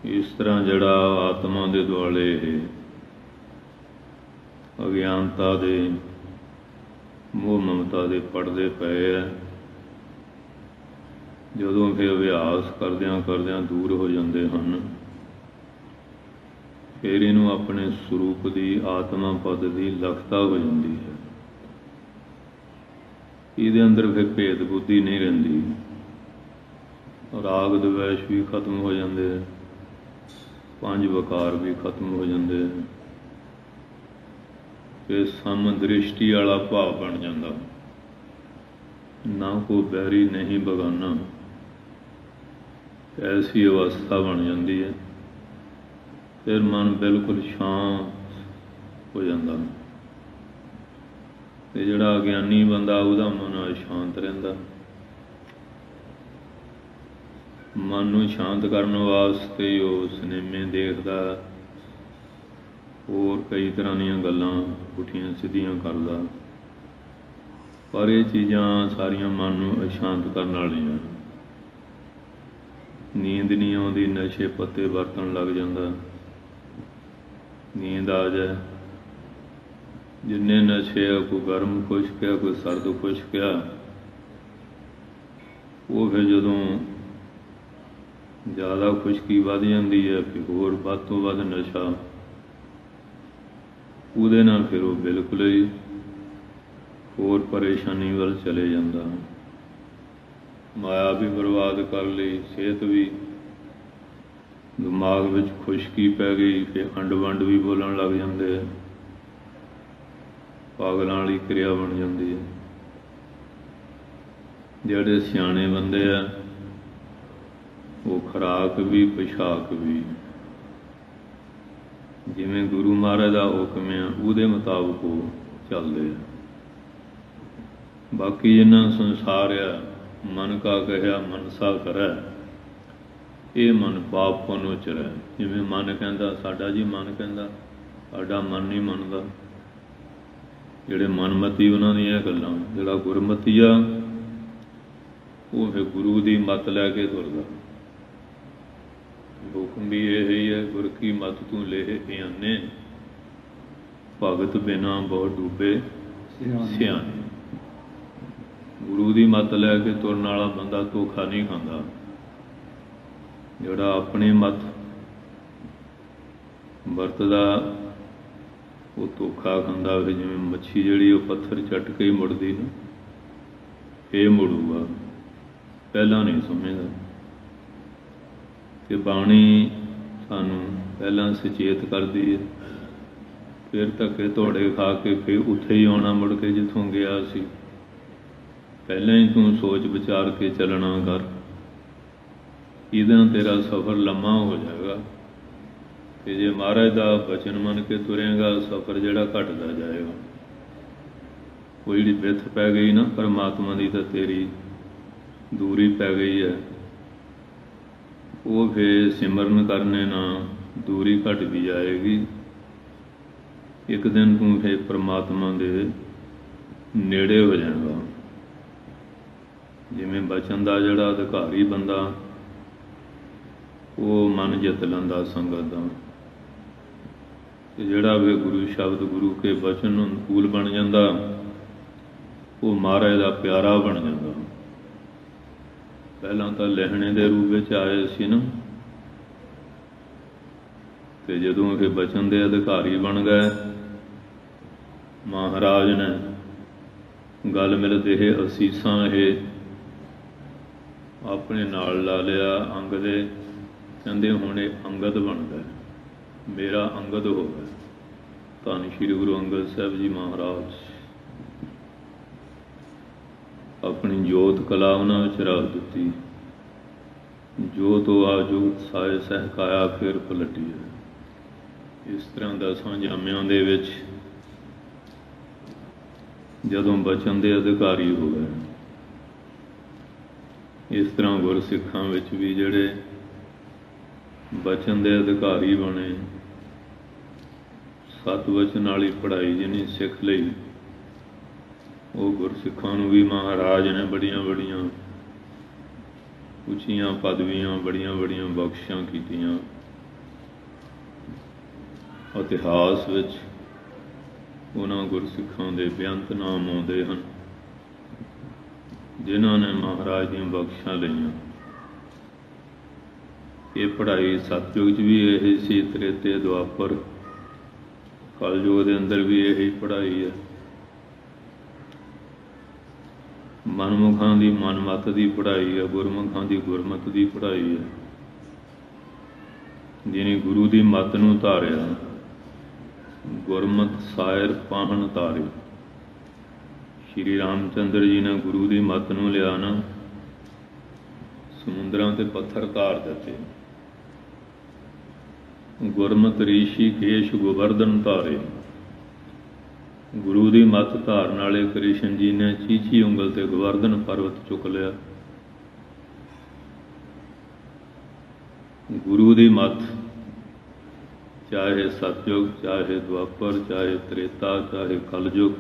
ਇਸ ਤਰ੍ਹਾਂ ਜਿਹੜਾ ਆਤਮਾ ਦੇ ਦੁਆਲੇ ਇਹ ਅਗਿਆਨਤਾ ਦੇ ਮੋਹ ਮਮਤਾ ਦੇ ਪੜਦੇ ਪਏ ਹੈ, ਜਦੋਂ ਫਿਰ ਅਭਿਆਸ ਕਰਦਿਆਂ ਕਰਦਿਆਂ ਦੂਰ ਹੋ ਜਾਂਦੇ ਹਨ, ਫਿਰ ਇਹਨੂੰ ਆਪਣੇ ਸਰੂਪ ਦੀ ਆਤਮਾ ਪਦ ਦੀ ਲਖਤਾ ਹੋ ਜਾਂਦੀ ਹੈ। ਇਹਦੇ ਅੰਦਰ ਫਿਰ ਭੇਦ ਬੁੱਧੀ ਨਹੀਂ ਰਹਿੰਦੀ, ਰਾਗ ਦਵੇਸ਼ ਵੀ ਖਤਮ ਹੋ ਜਾਂਦੇ ਹੈ, ਪੰਜ ਵਕਾਰ ਵੀ ਖਤਮ ਹੋ ਜਾਂਦੇ ਹੈ, ਫਿਰ ਸਮ ਦ੍ਰਿਸ਼ਟੀ ਵਾਲਾ ਭਾਵ ਬਣ ਜਾਂਦਾ, ਨਾ ਕੋ ਬੈਰੀ ਨਹੀਂ ਬਗਾਨਾ, ਐਸੀ ਅਵਸਥਾ ਬਣ ਜਾਂਦੀ ਹੈ। ਫਿਰ ਮਨ ਬਿਲਕੁਲ ਸ਼ਾਂਤ ਹੋ ਜਾਂਦਾ, ਤੇ ਜਿਹੜਾ ਅਗਿਆਨੀ ਬੰਦਾ ਉਹਦਾ ਮਨ ਸ਼ਾਂਤ ਰਹਿੰਦਾ। ਮਨ ਨੂੰ ਸ਼ਾਂਤ ਕਰਨ ਵਾਸਤੇ ਉਹ ਸਿਨੇਮੇ ਦੇਖਦਾ, ਹੋਰ ਕਈ ਤਰ੍ਹਾਂ ਦੀਆਂ ਗੱਲਾਂ ਪੁੱਠੀਆਂ ਸਿੱਧੀਆਂ ਕਰਦਾ, ਪਰ ਇਹ ਚੀਜ਼ਾਂ ਸਾਰੀਆਂ ਮਨ ਨੂੰ ਅਸ਼ਾਂਤ ਕਰਨ ਵਾਲੀਆਂ। ਨੀਂਦ ਨਹੀਂ ਆਉਂਦੀ, ਨਸ਼ੇ ਪੱਤੇ ਵਰਤਣ ਲੱਗ ਜਾਂਦਾ, ਨੀਂਦ ਆ ਜਾਏ, ਜਿੰਨੇ ਨਸ਼ੇ ਆ, ਕੋਈ ਗਰਮ ਖੁਸ਼ਕ ਆ, ਕੋਈ ਸਰਦ ਖੁਸ਼ਕ ਆ, ਉਹ ਫਿਰ ਜਦੋਂ ਜ਼ਿਆਦਾ ਖੁਸ਼ਕੀ ਵੱਧ ਜਾਂਦੀ ਹੈ, ਫਿਰ ਹੋਰ ਵੱਧ ਤੋਂ ਵੱਧ ਨਸ਼ਾ, ਉਹਦੇ ਨਾਲ ਫਿਰ ਉਹ ਬਿਲਕੁਲ ਹੀ ਹੋਰ ਪਰੇਸ਼ਾਨੀ ਵੱਲ ਚਲੇ ਜਾਂਦਾ। ਮਾਇਆ ਵੀ ਬਰਬਾਦ ਕਰ ਲਈ, ਸਿਹਤ ਵੀ, ਦਿਮਾਗ ਵਿੱਚ ਖੁਸ਼ਕੀ ਪੈ ਗਈ, ਫਿਰ ਅੰਡ ਵੰਡ ਵੀ ਬੋਲਣ ਲੱਗ ਜਾਂਦੇ ਆ, ਪਾਗਲਾਂ ਵਾਲੀ ਕਿਰਿਆ ਬਣ ਜਾਂਦੀ ਹੈ। ਜਿਹੜੇ ਸਿਆਣੇ ਬੰਦੇ ਆ ਉਹ ਖੁਰਾਕ ਵੀ ਪੁਸ਼ਾਕ ਵੀ ਜਿਵੇਂ ਗੁਰੂ ਮਹਾਰਾਜ ਦਾ ਹੁਕਮ ਆ ਉਹਦੇ ਮੁਤਾਬਕ ਉਹ ਚੱਲਦੇ ਆ। ਬਾਕੀ ਜਿੰਨਾ ਸੰਸਾਰ ਆ, ਮਨ ਕਾ ਕਹਿਆ ਮਨਸਾ ਕਰੈ, ਇਹ ਮਨ ਪਾਪ ਪੁੰਨ ਉਚਰੈ। ਜਿਵੇਂ ਮਨ ਕਹਿੰਦਾ, ਸਾਡਾ ਜੀ ਮਨ ਕਹਿੰਦਾ, ਸਾਡਾ ਮਨ ਨਹੀਂ ਮੰਨਦਾ। ਜਿਹੜੇ ਮਨਮਤੀ ਉਹਨਾਂ ਦੀਆਂ ਗੱਲਾਂ, ਜਿਹੜਾ ਗੁਰਮਤੀ ਆ ਉਹ ਫਿਰ ਗੁਰੂ ਦੀ ਮੱਤ ਲੈ ਕੇ ਤੁਰਦਾ। ਹੁਕਮ ਵੀ ਇਹ ਹੀ ਹੈ, ਗੁਰ ਕੀ ਮੱਤ ਤੂੰ ਲੇਹ ਇਆਨੇ, ਭਗਤ ਬਿਨਾ ਬਹੁਤ ਡੂਬੇ ਸਿਆਣੇ। ਗੁਰੂ ਦੀ ਮੱਤ ਲੈ ਕੇ ਤੁਰਨ ਵਾਲਾ ਬੰਦਾ ਧੋਖਾ ਨਹੀਂ ਖਾਂਦਾ। ਜਿਹੜਾ ਆਪਣੀ ਮੱਤ ਵਰਤਦਾ ਉਹ ਧੋਖਾ ਖਾਂਦਾ। ਫਿਰ ਜਿਵੇਂ ਮੱਛੀ ਜਿਹੜੀ ਉਹ ਪੱਥਰ ਚੱਟ ਕੇ ਹੀ ਮੁੜਦੀ ਨਾ, ਇਹ ਮੁੜੂਗਾ, ਪਹਿਲਾਂ ਨਹੀਂ ਸਮਝਦਾ। ਕਿ ਬਾਣੀ ਸਾਨੂੰ ਪਹਿਲਾਂ ਸੁਚੇਤ ਕਰਦੀ ਹੈ, ਫਿਰ ਧੱਕੇ ਧੋੜੇ ਖਾ ਕੇ ਫਿਰ ਉੱਥੇ ਹੀ ਆਉਣਾ ਮੁੜ ਕੇ ਜਿੱਥੋਂ ਗਿਆ ਸੀ। ਪਹਿਲਾਂ ਹੀ ਤੂੰ ਸੋਚ ਵਿਚਾਰ ਕੇ ਚੱਲਣਾ ਕਰ, ਇਹਦੇ ਨਾਲ ਤੇਰਾ ਸਫ਼ਰ ਲੰਮਾ ਹੋ ਜਾਏਗਾ। ਤੇ ਜੇ ਮਹਾਰਾਜ ਦਾ ਬਚਨ ਮੰਨ ਕੇ ਤੁਰੇਗਾ, ਸਫ਼ਰ ਜਿਹੜਾ ਘਟਦਾ ਜਾਏਗਾ। ਉਹ ਜਿਹੜੀ ਬਿੱਥ ਪੈ ਗਈ ਨਾ ਪਰਮਾਤਮਾ ਦੀ, ਤਾਂ ਤੇਰੀ ਦੂਰੀ ਪੈ ਗਈ ਹੈ। ਉਹ ਫਿਰ ਸਿਮਰਨ ਕਰਨੇ ਨਾਲ ਦੂਰੀ ਘਟਦੀ ਜਾਏਗੀ। ਇੱਕ ਦਿਨ ਤੂੰ ਫਿਰ ਪਰਮਾਤਮਾ ਦੇ ਨੇੜੇ ਹੋ ਜਾਏਗਾ। ਜਿਵੇਂ ਬਚਨ ਦਾ ਜਿਹੜਾ ਅਧਿਕਾਰੀ ਬੰਦਾ, ਉਹ ਮਨ ਜਿੱਤ ਲੈਂਦਾ ਸੰਗਤ ਦਾ। ਤੇ ਜਿਹੜਾ ਵੀ ਗੁਰੂ ਸ਼ਬਦ, ਗੁਰੂ ਕੇ ਬਚਨ ਨੂੰ ਅਨੁਕੂਲ ਬਣ ਜਾਂਦਾ, ਉਹ ਮਹਾਰਾਜ ਦਾ ਪਿਆਰਾ ਬਣ ਜਾਂਦਾ। ਪਹਿਲਾਂ ਤਾਂ ਲਹਿਣੇ ਦੇ ਰੂਪ ਵਿੱਚ ਆਏ ਸੀ ਨਾ, ਤੇ ਜਦੋਂ ਇਹ ਬਚਨ ਦੇ ਅਧਿਕਾਰੀ ਬਣ ਗਏ, ਮਹਾਰਾਜ ਨੇ ਗੱਲ ਮਿਲਦੇ ਇਹ ਅਸੀਸਾਂ ਇਹ ਆਪਣੇ ਨਾਲ ਲਾ ਲਿਆ ਅੰਗ ਦੇ, ਕਹਿੰਦੇ ਹੁਣ ਇਹ ਅੰਗਦ ਬਣਦਾ, ਮੇਰਾ ਅੰਗਦ ਹੋ ਗਿਆ। ਧੰਨ ਸ਼੍ਰੀ ਗੁਰੂ ਅੰਗਦ ਸਾਹਿਬ ਜੀ ਮਹਾਰਾਜ ਆਪਣੀ ਜੋਤ ਕਲਾ ਉਹਨਾਂ ਵਿੱਚ ਰੱਖ ਦਿੱਤੀ। ਜੋਤ ਆ ਜੋਤ ਸਾਏ ਸਹਿਕਾਇਆ ਫਿਰ ਪਲਟੀ ਹੈ। ਇਸ ਤਰ੍ਹਾਂ ਦਸਾਂ ਜਾਮਿਆਂ ਦੇ ਵਿੱਚ ਜਦੋਂ ਬਚਨ ਦੇ ਅਧਿਕਾਰੀ ਹੋ ਗਏ, ਇਸ ਤਰ੍ਹਾਂ ਗੁਰਸਿੱਖਾਂ ਵਿੱਚ ਵੀ ਜਿਹੜੇ ਬਚਨ ਦੇ ਅਧਿਕਾਰੀ ਬਣੇ, ਸਤ ਵਚਨ ਵਾਲੀ ਪੜ੍ਹਾਈ ਜਿਹਨੇ ਸਿੱਖ ਲਈ, ਉਹ ਗੁਰਸਿੱਖਾਂ ਨੂੰ ਵੀ ਮਹਾਰਾਜ ਨੇ ਬੜੀਆਂ ਬੜੀਆਂ ਉੱਚੀਆਂ ਪਦਵੀਆਂ, ਬੜੀਆਂ ਬੜੀਆਂ ਬਖਸ਼ਿਸ਼ਾਂ ਕੀਤੀਆਂ। ਇਤਿਹਾਸ ਵਿੱਚ ਉਹਨਾਂ ਗੁਰਸਿੱਖਾਂ ਦੇ ਬੇਅੰਤ ਨਾਮ ਆਉਂਦੇ ਹਨ ਜਿਨ੍ਹਾਂ ਨੇ ਮਹਾਰਾਜ ਦੀਆਂ ਬਖਸ਼ਿਸ਼ਾਂ ਲਈਆਂ। ਇਹ ਪੜ੍ਹਾਈ ਸਤਿਯੁਗ 'ਚ ਵੀ ਇਹੀ ਸੀ, ਤ੍ਰੇਤੇ ਦੁਆਪਰ ਕਲਯੁਗ ਦੇ ਅੰਦਰ ਵੀ ਇਹੀ ਪੜ੍ਹਾਈ ਹੈ। ਮਨਮੁਖਾਂ ਦੀ ਮਨਮੱਤ ਦੀ ਪੜ੍ਹਾਈ ਹੈ, ਗੁਰਮੁਖਾਂ ਦੀ ਗੁਰਮਤਿ ਦੀ ਪੜ੍ਹਾਈ ਹੈ। ਜਿਹਨੇ ਗੁਰੂ ਦੀ ਮੱਤ ਨੂੰ ਧਾਰਿਆ, ਗੁਰਮਤਿ ਸਾਇਰ ਪਾਹਣ ਤਾਰੇ। ਸ਼੍ਰੀ ਰਾਮ ਚੰਦਰ ਜੀ ਨੇ ਗੁਰੂ ਦੀ ਮੱਤ ਨੂੰ ਲਿਆ ਨਾ, ਸਮੁੰਦਰਾਂ ਤੇ ਪੱਥਰ ਧਾਰ ਦਿੱਤੇ। ਗੁਰਮਤਿ ਰਿਸ਼ੀ ਕੇਸ਼ ਗੋਵਰਧਨ ਧਾਰੇ। ਗੁਰੂ ਦੀ ਮੱਤ ਧਾਰਨ ਵਾਲੇ ਕ੍ਰਿਸ਼ਨ ਜੀ ਨੇ ਚੀਚੀ ਉਂਗਲ ਤੇ ਗੋਵਰਧਨ ਪਰਵਤ ਚੁੱਕ ਲਿਆ। ਗੁਰੂ ਦੀ ਮੱਤ ਚਾਹੇ ਸਤਯੁਗ, ਚਾਹੇ ਦੁਆਪਰ, ਚਾਹੇ ਤ੍ਰੇਤਾ, ਚਾਹੇ ਕਲਯੁਗ,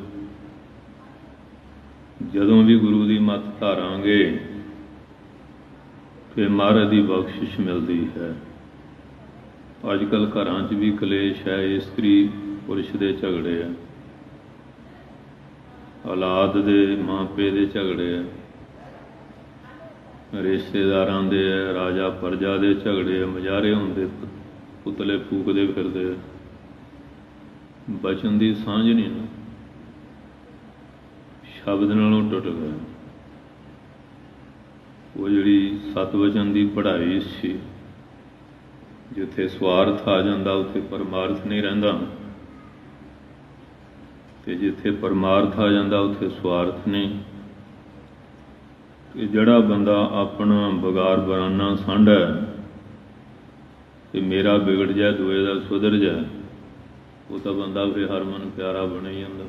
ਜਦੋਂ ਵੀ ਗੁਰੂ ਦੀ ਮੱਤ ਧਾਰਾਂਗੇ ਫਿਰ ਮਹਾਰਾਜ ਦੀ ਬਖਸ਼ਿਸ਼ ਮਿਲਦੀ ਹੈ। ਅੱਜ ਕੱਲ੍ਹ ਘਰਾਂ 'ਚ ਵੀ ਕਲੇਸ਼ ਹੈ, ਇਸਤਰੀ ਪੁਰਸ਼ ਦੇ ਝਗੜੇ ਆ, ਔਲਾਦ ਦੇ ਮਾਪੇ ਦੇ ਝਗੜੇ ਆ, ਰਿਸ਼ਤੇਦਾਰਾਂ ਦੇ ਆ, ਰਾਜਾ ਪ੍ਰਜਾ ਦੇ ਝਗੜੇ ਆ, ਮਜ਼ਾਰੇ ਹੁੰਦੇ, ਪੁਤਲੇ ਫੂਕਦੇ ਫਿਰਦੇ ਆ। ਬਚਨ ਦੀ ਸਾਂਝ ਨਹੀਂ ਨਾ, ਸ਼ਬਦ ਨਾਲੋਂ ਟੁੱਟ ਗਿਆ। ਉਹ ਜਿਹੜੀ ਸਤਵਚਨ ਦੀ ਪੜ੍ਹਾਈ ਸੀ, ਜਿੱਥੇ ਸਵਾਰਥ ਆ ਜਾਂਦਾ ਉੱਥੇ ਪਰਮਾਰਥ ਨਹੀਂ ਰਹਿੰਦਾ, ਤੇ ਜਿੱਥੇ ਪਰਮਾਰਥ ਆ ਜਾਂਦਾ ਉੱਥੇ ਸਵਾਰਥ ਨਹੀਂ। ਕਿ ਜਿਹੜਾ ਬੰਦਾ ਆਪਣਾ ਬਗਾਰ ਬਰਾਨਾ ਸਾਂਢਾ ਤੇ ਮੇਰਾ ਵਿਗੜ ਜਾਏ ਦੂਏ ਦਾ ਸੁਧਰ ਜਾਏ, ਉਹ ਤਾਂ ਬੰਦਾ ਫਿਰ ਹਰਮਨ ਪਿਆਰਾ ਬਣ ਹੀ ਜਾਂਦਾ।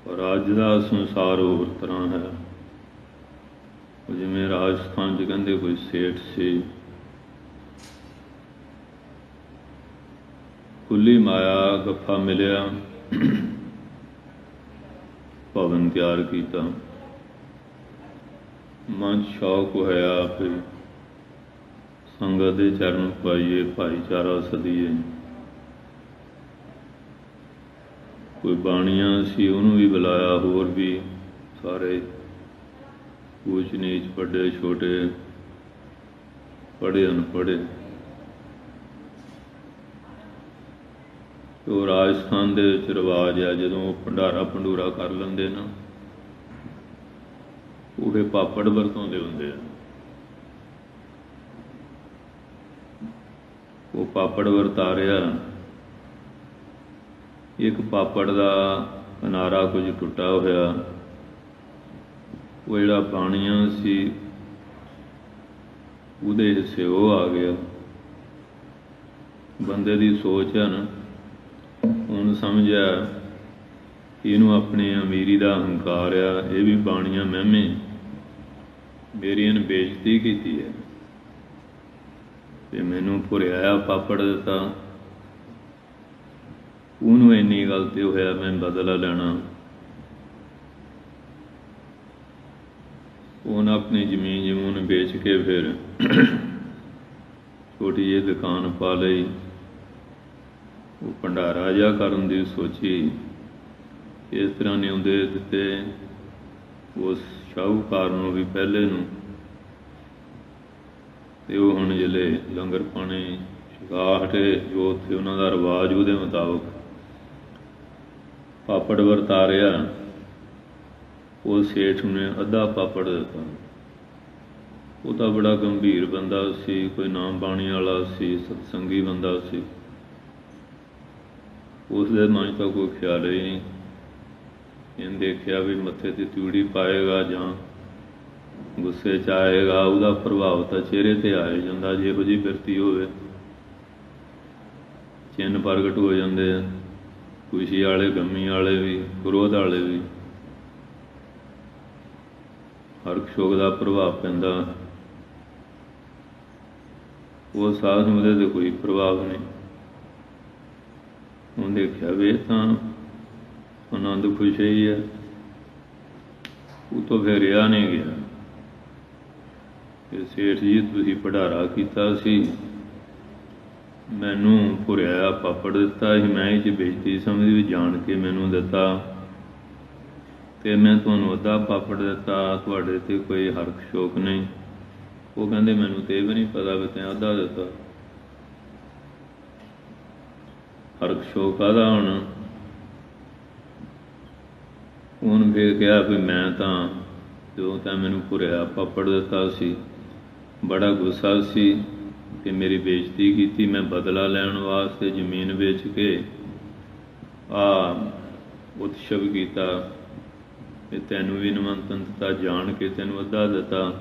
ਪਰ ਅੱਜ ਦਾ ਸੰਸਾਰ ਹੋਰ ਤਰ੍ਹਾਂ ਹੈ। ਜਿਵੇਂ ਰਾਜਸਥਾਨ 'ਚ ਕਹਿੰਦੇ ਕੋਈ ਸੇਠ ਸੀ, ਖੁੱਲੀ ਮਾਇਆ ਗੱਫਾ ਮਿਲਿਆ, ਭਵਨ ਤਿਆਰ ਕੀਤਾ, ਮਨ ਸ਼ੌਕ ਹੋਇਆ ਫਿਰ ਸੰਗਤ ਦੇ ਚਰਨ ਪਾਈਏ, ਭਾਈਚਾਰਾ ਸਦੀਏ। ਕੋਈ ਬਾਣੀਆਂ ਸੀ, ਉਹਨੂੰ ਵੀ ਬੁਲਾਇਆ, ਹੋਰ ਵੀ ਸਾਰੇ ਊਚ ਨੀਚ, ਵੱਡੇ ਛੋਟੇ, ਪੜ੍ਹੇ ਅਨਪੜ੍ਹੇ। ਉਹ ਰਾਜਸਥਾਨ ਦੇ ਵਿੱਚ ਰਿਵਾਜ ਆ, ਜਦੋਂ ਭੰਡਾਰਾ ਭੰਡੂਰਾ ਕਰ ਲੈਂਦੇ ਨਾ, ਉਹ ਫਿਰ ਪਾਪੜ ਵਰਤਾਉਂਦੇ ਹੁੰਦੇ ਆ। ਉਹ ਪਾਪੜ ਵਰਤਾ ਰਿਹਾ, ਇੱਕ ਪਾਪੜ ਦਾ ਕਿਨਾਰਾ ਕੁਝ ਟੁੱਟਾ ਹੋਇਆ, ਉਹ ਜਿਹੜਾ ਬਾਣੀਆਂ ਸੀ ਉਹਦੇ ਹਿੱਸੇ ਉਹ ਆ ਗਿਆ। ਬੰਦੇ ਦੀ ਸੋਚ ਹੈ ਨਾ, ਉਹਨੂੰ ਸਮਝਿਆ ਇਹਨੂੰ ਆਪਣੀ ਅਮੀਰੀ ਦਾ ਹੰਕਾਰ ਆ, ਇਹ ਵੀ ਬਾਣੀਆਂ ਮਹਿਮੇ, ਮੇਰੀ ਇਹਨੇ ਬੇਇੱਜ਼ਤੀ ਕੀਤੀ ਹੈ ਤੇ ਮੈਨੂੰ ਭੁਰਿਆ ਪਾਪੜ ਦਿੱਤਾ। ਉਹਨੂੰ ਇੰਨੀ ਗੱਲ ਤੇ ਹੋਇਆ ਮੈਂ ਬਦਲਾ ਲੈਣਾ। ਉਹਨੇ ਆਪਣੀ ਜ਼ਮੀਨ ਜਮੂਨ ਵੇਚ ਕੇ ਫਿਰ ਛੋਟੀ ਜਿਹੀ ਦੁਕਾਨ ਪਾ ਲਈ। ਉਹ ਭੰਡਾਰਾ ਜਿਹਾ ਕਰਨ ਦੀ ਸੋਚੀ, ਇਸ ਤਰ੍ਹਾਂ ਨਿਉਂਦੇ ਦਿੱਤੇ ਉਸ ਸ਼ਾਹੂਕਾਰ ਨੂੰ ਵੀ ਪਹਿਲੇ ਨੂੰ, ਤੇ ਉਹ ਹੁਣ ਜਿਹੜੇ ਲੰਗਰ ਪਾਣੀ ਛਕਾ ਹਟੇ, ਜੋ ਉੱਥੇ ਉਹਨਾਂ ਦਾ ਰਿਵਾਜ ਉਹਦੇ ਮੁਤਾਬਕ ਪਾਪੜ ਵਰਤਾ ਰਿਹਾ। ਉਹ ਸੇਠ ਨੇ ਅੱਧਾ ਪਾਪੜ ਦਿੱਤਾ, ਉਹ ਤਾਂ ਬੜਾ ਗੰਭੀਰ ਬੰਦਾ ਸੀ, ਕੋਈ ਨਾਮ ਬਾਣੀ ਵਾਲਾ ਸੀ, ਸਤਸੰਗੀ ਬੰਦਾ ਸੀ। ਉਸ ਦੇ ਮਨ 'ਚ ਤਾਂ ਕੋਈ ਖਿਆਲ ਹੀ ਨਹੀਂ। ਇਹਨੇ ਦੇਖਿਆ ਵੀ ਮੱਥੇ 'ਤੇ ਤਿਉੜੀ ਪਾਏਗਾ ਜਾਂ ਗੁੱਸੇ 'ਚ ਆਏਗਾ, ਉਹਦਾ ਪ੍ਰਭਾਵ ਤਾਂ ਚਿਹਰੇ 'ਤੇ ਆ ਹੀ ਜਾਂਦਾ। ਜਿਹੋ ਜਿਹੀ ਬਿਰਤੀ ਹੋਵੇ ਚਿੰਨ੍ਹ ਪ੍ਰਗਟ ਹੋ ਜਾਂਦੇ ਆ, ਖੁਸ਼ੀ ਵਾਲੇ, ਗਮੀ ਵਾਲੇ ਵੀ, ਕ੍ਰੋਧ ਵਾਲੇ ਵੀ। ਹਰਖ ਸ਼ੋਕ ਦਾ ਪ੍ਰਭਾਵ ਪੈਂਦਾ। ਉਹ ਸਾਧ ਨੂੰ ਉਹਦੇ 'ਤੇ ਕੋਈ ਪ੍ਰਭਾਵ ਨਹੀਂ। ਉਹਨੇ ਦੇਖਿਆ ਵੀ ਇਹ ਤਾਂ ਆਨੰਦ ਖੁਸ਼ੀ ਹੀ ਹੈ। ਉਹ ਤੋਂ ਫਿਰ ਰਿਹਾ ਨਹੀਂ ਗਿਆ ਕਿ ਸੇਠ ਜੀ ਤੁਸੀਂ ਭੰਡਾਰਾ ਕੀਤਾ ਸੀ, ਮੈਨੂੰ ਭੁਰਿਆ ਪਾਪੜ ਦਿੱਤਾ ਸੀ, ਮੈਂ ਇਹ 'ਚ ਬੇਇੱਜ਼ਤੀ ਸਮਝੀ ਵੀ ਜਾਣ ਕੇ ਮੈਨੂੰ ਦਿੱਤਾ, ਅਤੇ ਮੈਂ ਤੁਹਾਨੂੰ ਅੱਧਾ ਪਾਪੜ ਦਿੱਤਾ, ਤੁਹਾਡੇ 'ਤੇ ਕੋਈ ਹਰਖ ਸ਼ੋਕ ਨਹੀਂ। ਉਹ ਕਹਿੰਦੇ ਮੈਨੂੰ ਤਾਂ ਇਹ ਵੀ ਨਹੀਂ ਪਤਾ ਵੀ ਤੈਂ ਅੱਧਾ ਦਿੱਤਾ। ਹਰਖ ਸ਼ੋਕ ਕਾਹਦਾ ਹੋਣਾ? ਉਹਨੂੰ ਫਿਰ ਕਿਹਾ ਵੀ ਮੈਂ ਤਾਂ ਜਦੋਂ ਤਾਂ ਮੈਨੂੰ ਭੁਰਿਆ ਪਾਪੜ ਦਿੱਤਾ ਸੀ, ਬੜਾ ਗੁੱਸਾ ਸੀ ਕਿ ਮੇਰੀ ਬੇਇੱਜ਼ਤੀ ਕੀਤੀ। ਮੈਂ ਬਦਲਾ ਲੈਣ ਵਾਸਤੇ ਜ਼ਮੀਨ ਵੇਚ ਕੇ ਉਤਸਵ ਕੀਤਾ ਕਿ ਤੈਨੂੰ ਵੀ ਨਿਮੰਤਰਣ ਦਿੱਤਾ, ਜਾਣ ਕੇ ਤੈਨੂੰ ਅੱਧਾ ਦਿੱਤਾ।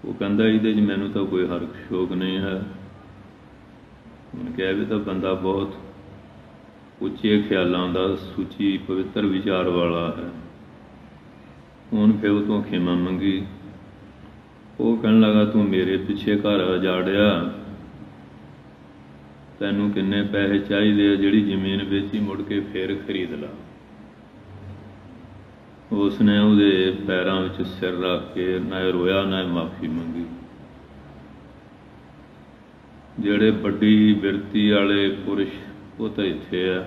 ਉਹ ਕਹਿੰਦਾ ਇਹਦੇ 'ਚ ਮੈਨੂੰ ਤਾਂ ਕੋਈ ਹਰਖ ਸ਼ੋਕ ਨਹੀਂ ਹੈ। ਉਹਨੇ ਕਿਹਾ ਵੀ ਤਾਂ ਬੰਦਾ ਬਹੁਤ ਉੱਚੇ ਖਿਆਲਾਂ ਦਾ, ਸੁੱਚੀ ਪਵਿੱਤਰ ਵਿਚਾਰ ਵਾਲਾ ਹੈ। ਹੁਣ ਫਿਰ ਉਹ ਤੋਂ ਖਿਮਾ ਮੰਗੀ। ਉਹ ਕਹਿਣ ਲੱਗਾ ਤੂੰ ਮੇਰੇ ਪਿੱਛੇ ਘਰ ਉਜਾੜਿਆ, ਤੈਨੂੰ ਕਿੰਨੇ ਪੈਸੇ ਚਾਹੀਦੇ ਆ? ਜਿਹੜੀ ਜ਼ਮੀਨ ਵੇਚੀ ਮੁੜ ਕੇ ਫੇਰ ਖਰੀਦ ਲਾ। ਉਸਨੇ ਉਹਦੇ ਪੈਰਾਂ ਵਿੱਚ ਸਿਰ ਰੱਖ ਕੇ ਨਾ ਰੋਇਆ ਨਾ ਮਾਫੀ ਮੰਗੀ। ਜਿਹੜੇ ਵੱਡੀ ਬਿਰਤੀ ਵਾਲੇ ਪੁਰਸ਼ ਉਹ ਤਾਂ ਇੱਥੇ ਆ,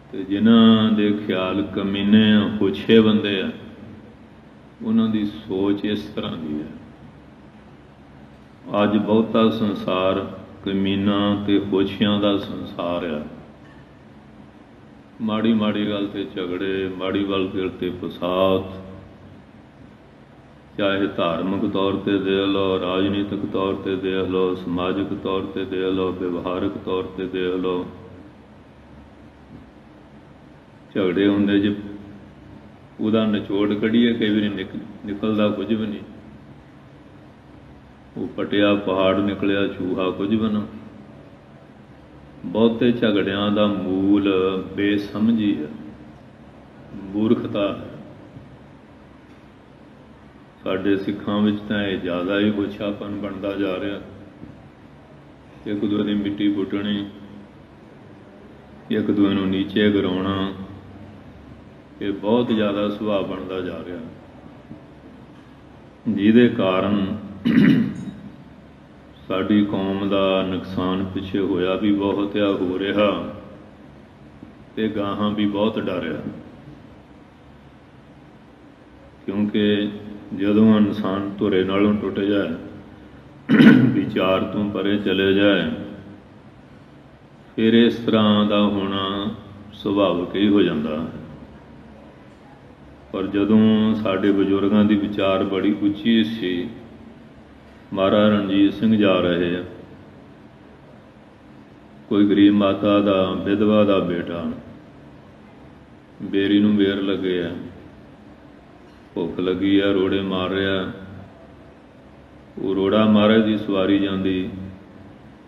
ਅਤੇ ਜਿਨ੍ਹਾਂ ਦੇ ਖਿਆਲ ਕਮੀਨੇ ਆ, ਹੋਛੇ ਬੰਦੇ ਆ, ਉਹਨਾਂ ਦੀ ਸੋਚ ਇਸ ਤਰ੍ਹਾਂ ਦੀ ਹੈ। ਅੱਜ ਬਹੁਤਾ ਸੰਸਾਰ ਕਮੀਨਾ ਅਤੇ ਹੋਛਿਆਂ ਦਾ ਸੰਸਾਰ ਆ। ਮਾੜੀ ਮਾੜੀ ਗੱਲ 'ਤੇ ਝਗੜੇ, ਮਾੜੀ ਗੱਲ 'ਤੇ ਫਸਾਦ, ਚਾਹੇ ਧਾਰਮਿਕ ਤੌਰ 'ਤੇ ਦੇਖ ਲਓ, ਰਾਜਨੀਤਿਕ ਤੌਰ 'ਤੇ ਦੇਖ ਲਓ, ਸਮਾਜਿਕ ਤੌਰ 'ਤੇ ਦੇਖ ਲਓ, ਵਿਵਹਾਰਿਕ ਤੌਰ 'ਤੇ ਦੇਖ ਲਓ। ਝਗੜੇ ਹੁੰਦੇ ਜੇ ਉਹਦਾ ਨਿਚੋੜ ਕੱਢੀਏ ਕਈ ਵਾਰੀ ਨਿਕਲਦਾ ਕੁਝ ਵੀ ਨਹੀਂ। ਉਹ ਪਟਿਆ ਪਹਾੜ ਨਿਕਲਿਆ ਚੂਹਾ ਕੁਝ ਵੀ ਨਾ। ਬਹੁਤੇ ਝਗੜਿਆਂ ਦਾ ਮੂਲ ਬੇਸਮਝੀ ਹੈ, ਮੂਰਖਤਾ ਹੈ। ਸਾਡੇ ਸਿੱਖਾਂ ਵਿੱਚ ਤਾਂ ਇਹ ਜ਼ਿਆਦਾ ਹੀ ਹੋਛਾਪਨ ਬਣਦਾ ਜਾ ਰਿਹਾ। ਇੱਕ ਦੂਜੇ ਦੀ ਮਿੱਟੀ ਪੁੱਟਣੀ, ਇੱਕ ਦੂਜੇ ਨੂੰ ਨੀਚੇ ਗਿਰਾਉਣਾ, ਇਹ ਬਹੁਤ ਜ਼ਿਆਦਾ ਸੁਭਾਅ ਬਣਦਾ ਜਾ ਰਿਹਾ, ਜਿਹਦੇ ਕਾਰਨ ਸਾਡੀ ਕੌਮ ਦਾ ਨੁਕਸਾਨ ਪਿੱਛੇ ਹੋਇਆ ਵੀ ਬਹੁਤ ਆ, ਹੋ ਰਿਹਾ, ਅਤੇ ਗਾਹਾਂ ਵੀ ਬਹੁਤ ਡਰ ਆ। ਕਿਉਂਕਿ ਜਦੋਂ ਇਨਸਾਨ ਧੁਰੇ ਨਾਲੋਂ ਟੁੱਟ ਜਾਏ, ਵਿਚਾਰ ਤੋਂ ਪਰੇ ਚਲੇ ਜਾਏ, ਫਿਰ ਇਸ ਤਰ੍ਹਾਂ ਦਾ ਹੋਣਾ ਸੁਭਾਵਿਕ ਹੀ ਹੋ ਜਾਂਦਾ। ਪਰ ਜਦੋਂ ਸਾਡੇ ਬਜ਼ੁਰਗਾਂ ਦੀ ਵਿਚਾਰ ਬੜੀ ਉੱਚੀ ਸੀ, ਮਹਾਰਾਜ ਰਣਜੀਤ ਸਿੰਘ ਜਾ ਰਹੇ ਆ, ਕੋਈ ਗਰੀਬ ਮਾਤਾ ਦਾ, ਵਿਧਵਾ ਦਾ ਬੇਟਾ, ਬੇਰੀ ਨੂੰ ਬੇਰ ਲੱਗੇ ਆ, ਭੁੱਖ ਲੱਗੀ ਆ, ਰੋੜੇ ਮਾਰ ਰਿਹਾ। ਉਹ ਰੋੜਾ ਮਹਾਰਾਜ ਦੀ ਸਵਾਰੀ ਜਾਂਦੀ,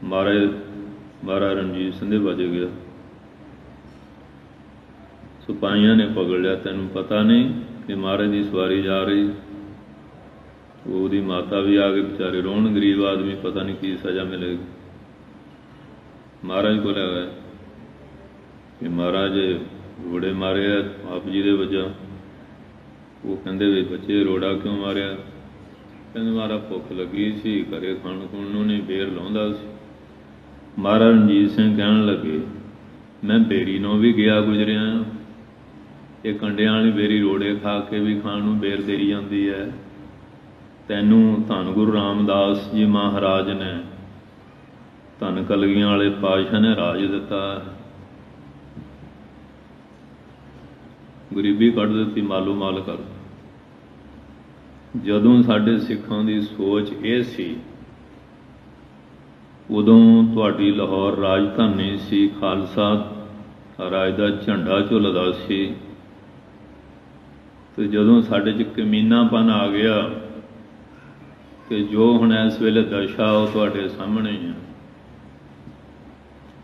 ਮਹਾਰਾਜ ਰਣਜੀਤ ਸਿੰਘ ਦੇ ਵੱਜ ਗਿਆ। ਸਿਪਾਹੀਆਂ ਨੇ ਪਕੜ ਲਿਆ, ਤੈਨੂੰ ਪਤਾ ਨਹੀਂ ਕਿ ਮਹਾਰਾਜ ਦੀ ਸਵਾਰੀ ਜਾ ਰਹੀ। ਉਹਦੀ ਮਾਤਾ ਵੀ ਆ ਕੇ ਵਿਚਾਰੇ ਰੋਣ, ਗਰੀਬ ਆਦਮੀ, ਪਤਾ ਨਹੀਂ ਕੀ ਸਜ਼ਾ ਮਿਲੇਗੀ। ਮਹਾਰਾਜ ਕੋਲ ਗਏ ਕਿ ਮਹਾਰਾਜ ਰੋੜੇ ਮਾਰੇ ਆ, ਆਪ ਜੀ ਦੇ ਵਜ੍ਹਾ। ਉਹ ਕਹਿੰਦੇ ਵੀ ਬੱਚੇ ਰੋੜਾ ਕਿਉਂ ਮਾਰਿਆ? ਕਹਿੰਦੇ ਮਹਾਰਾਜ ਭੁੱਖ ਲੱਗੀ ਸੀ, ਘਰੇ ਖਾਣ ਖੂਣ ਨੂੰ ਨਹੀਂ, ਬੇਰ ਲਾਉਂਦਾ ਸੀ। ਮਹਾਰਾਜ ਰਣਜੀਤ ਸਿੰਘ ਕਹਿਣ ਲੱਗੇ ਮੈਂ ਬੇਰੀ ਨੂੰ ਵੀ ਗਿਆ ਗੁਜ਼ਰਿਆ, ਇਹ ਕੰਡਿਆਂ ਵਾਲੀ ਬੇਰੀ ਰੋੜੇ ਖਾ ਕੇ ਵੀ ਖਾਣ ਨੂੰ ਬੇਰ ਦੇਈ ਜਾਂਦੀ ਹੈ। ਤੈਨੂੰ ਧੰਨ ਗੁਰੂ ਰਾਮਦਾਸ ਜੀ ਮਹਾਰਾਜ ਨੇ, ਧੰਨ ਕਲਗੀਆਂ ਵਾਲੇ ਪਾਤਸ਼ਾਹ ਨੇ ਰਾਜ ਦਿੱਤਾ, ਗਰੀਬੀ ਕੱਢ ਦਿੱਤੀ, ਮਾਲੋ ਮਾਲ ਕਰ। ਜਦੋਂ ਸਾਡੇ ਸਿੱਖਾਂ ਦੀ ਸੋਚ ਇਹ ਸੀ, ਉਦੋਂ ਤੁਹਾਡੀ ਲਾਹੌਰ ਰਾਜਧਾਨੀ ਸੀ, ਖਾਲਸਾ ਰਾਜ ਦਾ ਝੰਡਾ ਝੁੱਲਦਾ ਸੀ। ਤੇ ਜਦੋਂ ਸਾਡੇ 'ਚ ਕਮੀਨਾਪਨ ਆ ਗਿਆ ਕਿ ਜੋ ਹੁਣ ਇਸ ਵੇਲੇ ਦਸ਼ਾ ਉਹ ਤੁਹਾਡੇ ਸਾਹਮਣੇ ਹੀ ਆ।